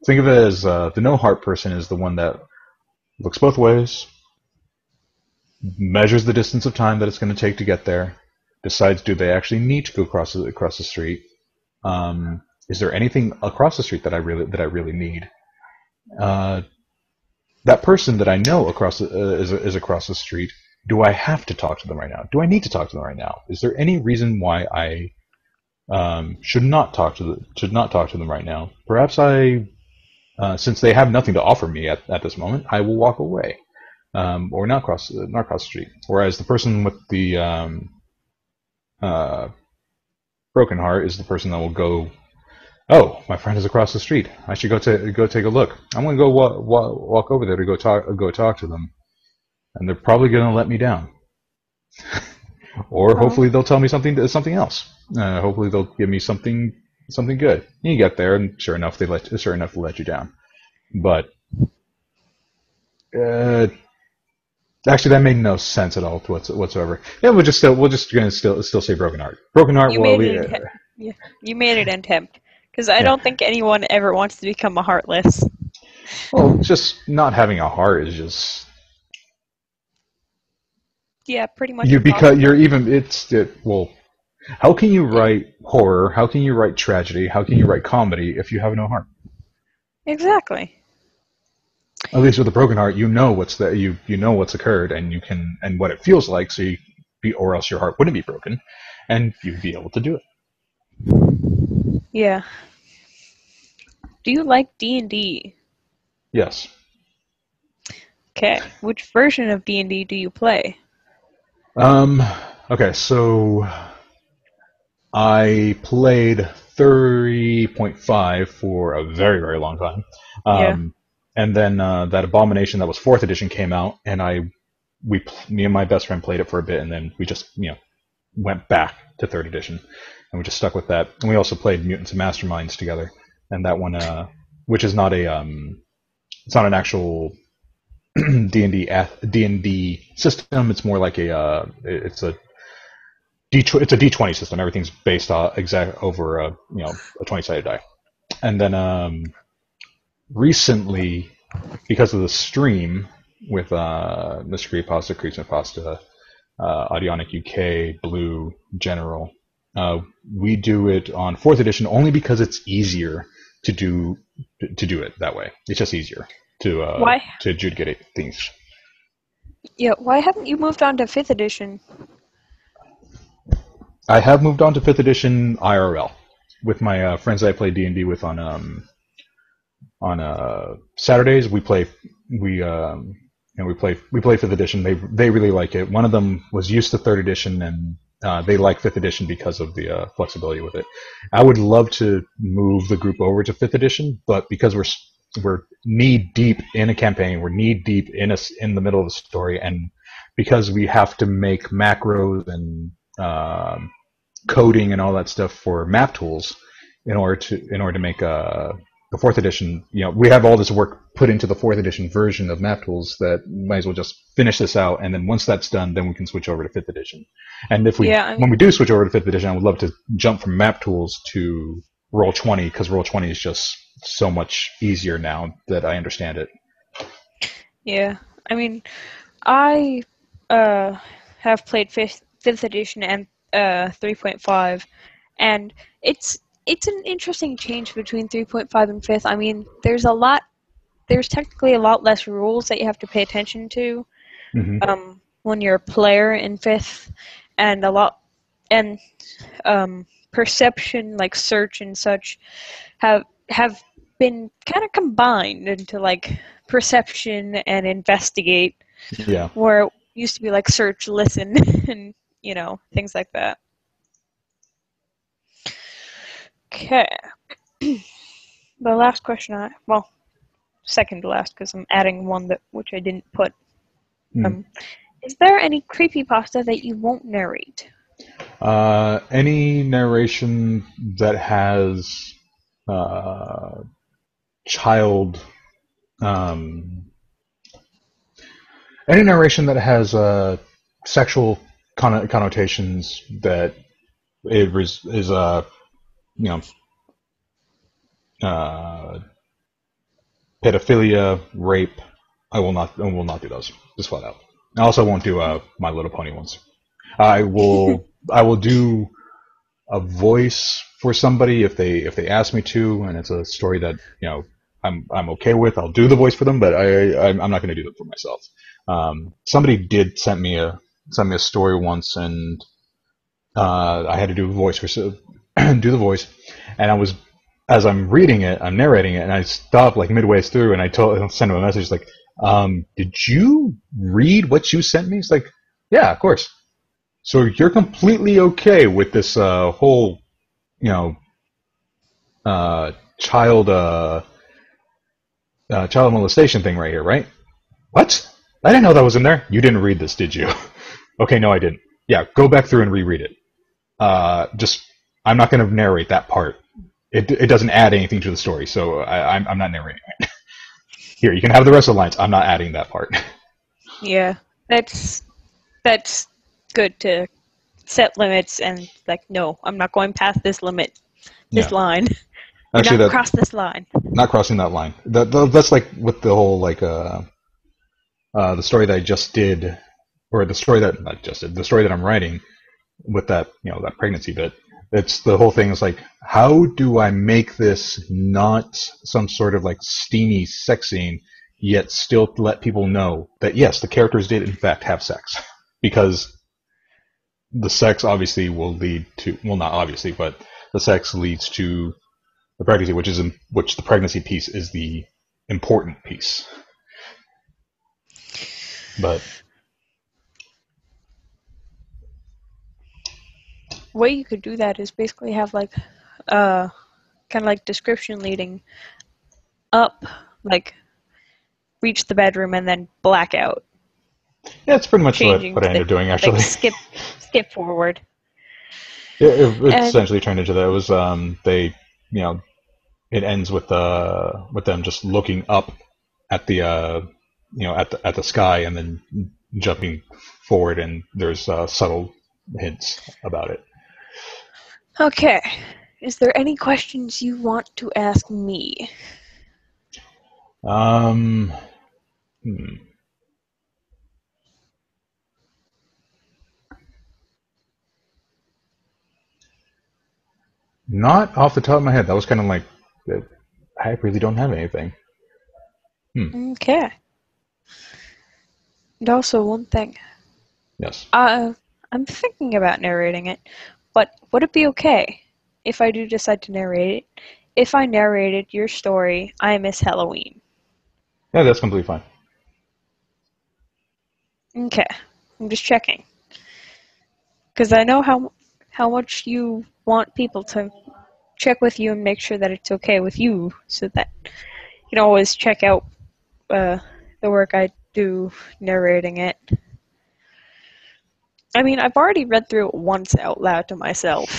Think of it as the no heart person is the one that looks both ways, measures the distance of time that it's going to take to get there, decides do they actually need to go across the street. Is there anything across the street that I really need? Uh, that person that I know is across the street. Do I have to talk to them right now? Do I need to talk to them right now? Is there any reason why I should not talk to them right now? Perhaps since they have nothing to offer me at this moment, I will walk away, or not cross the street. Whereas the person with the uh, broken heart is the person that will go. Oh, my friend is across the street. I should go take a look. I'm gonna go walk over there to go talk to them, and they're probably gonna let me down. Or Well, hopefully they'll tell me something else. Hopefully they'll give me something good. You get there, and sure enough they let you down. But uh, actually, that made no sense at all whatsoever. Yeah, we're just gonna still say broken heart. Broken heart. you Well, made it. Yeah, you made it attempt because I yeah. don't think anyone ever wants to become a heartless. Well, just not having a heart is just Yeah, pretty much you because impossible. you're even well. How can you write horror? How can you write tragedy? How can you write comedy if you have no heart? Exactly. At least with a broken heart, you know what's occurred, and you can and what it feels like. So or else your heart wouldn't be broken, and you'd be able to do it. Yeah. Do you like D&D? Yes. Okay. Which version of D&D do you play? Um. Okay. So I played 30.5 for a very very long time, Yeah. and then that Abomination that was fourth edition came out, and me and my best friend played it for a bit, and then we just went back to third edition, and we just stuck with that. And we also played Mutants and Masterminds together, and that one, which is not it's not an actual D&D system. It's more like it's a D20 system. Everything's based over a 20-sided die. And then recently, because of the stream with Mystery Pasta, Creature Pasta, Audionic UK, Blue, General. We do it on fourth edition only because it's easier to do it that way. It's just easier Why? to adjudicate things. Yeah. Why haven't you moved on to fifth edition? I have moved on to fifth edition IRL with my friends that I play D&D with on Saturdays. We play fifth edition. They really like it. One of them was used to third edition, and they like fifth edition because of the flexibility with it. I would love to move the group over to fifth edition, but because we're knee deep in a campaign, we're knee deep in the middle of the story, and because we have to make macros and coding and all that stuff for map tools in order to make the fourth edition. We have all this work put into the fourth edition version of map tools that might as well just finish this out, and then once that's done, then we can switch over to fifth edition. And Yeah. when we do switch over to fifth edition, I would love to jump from map tools to roll 20, because roll 20 is just so much easier now that I understand it. Yeah. I mean, I uh have played fifth edition and 3.5, and it's it's an interesting change between 3.5 and fifth. I mean, there's technically a lot less rules that you have to pay attention to Hmm. when you're a player in fifth, and a lot and perception, like search and such, have been kind of combined into like perception and investigate, Yeah. where it used to be like search, listen, and things like that. Okay. The last question second to last, because I'm adding one which I didn't put. Is there any creepypasta that you won't narrate? Any narration that has child, any narration that has sexual connotations that is you know pedophilia, rape. I will not do those. Just flat out. I also won't do My Little Pony ones. I will do a voice for somebody if they ask me to, and it's a story that I'm okay with. I'll do the voice for them, but I'm not going to do it for myself. Somebody did send me a story once, and I had to do a voice for do the voice, and as I'm reading it, I'm narrating it, and I stopped like midway through, and I sent him a message like, "Did you read what you sent me?" It's like, "Yeah, of course." So you're completely okay with this whole, child child molestation thing right here, right? What? I didn't know that was in there. You didn't read this, did you? Okay, no, I didn't. Yeah, go back through and reread it. I'm not going to narrate that part. It doesn't add anything to the story, so I'm not narrating it. Here, you can have the rest of the lines. I'm not adding that part. Yeah, that's good to set limits and like, no, I'm not going past this limit, this line. Actually, not cross this line. Not crossing that line. That's like with the whole like the story that I just did, or the story that not just did, the story that I'm writing with that that pregnancy bit. It's the whole thing is like, how do I make this not some sort of like steamy sex scene, yet still let people know that yes, the characters did in fact have sex, because the sex obviously will lead to, well, not obviously, but the sex leads to the pregnancy, which the pregnancy piece is the important piece. But way you could do that is basically have like kind of like description leading up, like reach the bedroom and then blackout. Yeah, it's pretty much what Changing I ended up doing, actually. Like skip forward. It essentially turned into that. It was it ends with them just looking up at the at the sky and then jumping forward, and there's subtle hints about it. Okay. Is there any questions you want to ask me? Hmm. Not off the top of my head. That was kind of like, I really don't have anything. Okay. And also, one thing. Yes. I'm thinking about narrating it, but would it be okay if I do decide to narrate it? If I narrated your story, I Miss Halloween. Yeah, that's completely fine. Okay. I'm just checking. Because I know how much you want people to check with you and make sure that it's okay with you, so that you can always check out the work I do narrating it. I mean, I've already read through it once out loud to myself,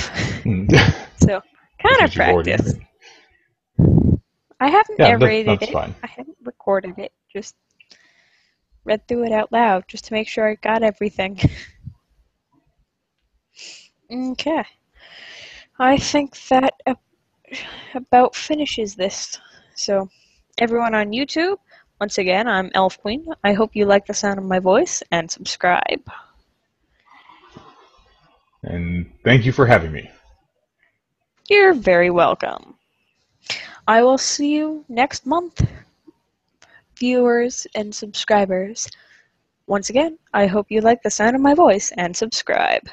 so kind of practice. I haven't narrated that's it. fine. I haven't recorded it. Just read through it out loud, just to make sure I got everything. Okay. I think that about finishes this. So, everyone on YouTube, once again, I'm Elf Queen. I hope you like the sound of my voice and subscribe. And thank you for having me. You're very welcome. I will see you next month, viewers and subscribers. Once again, I hope you like the sound of my voice and subscribe.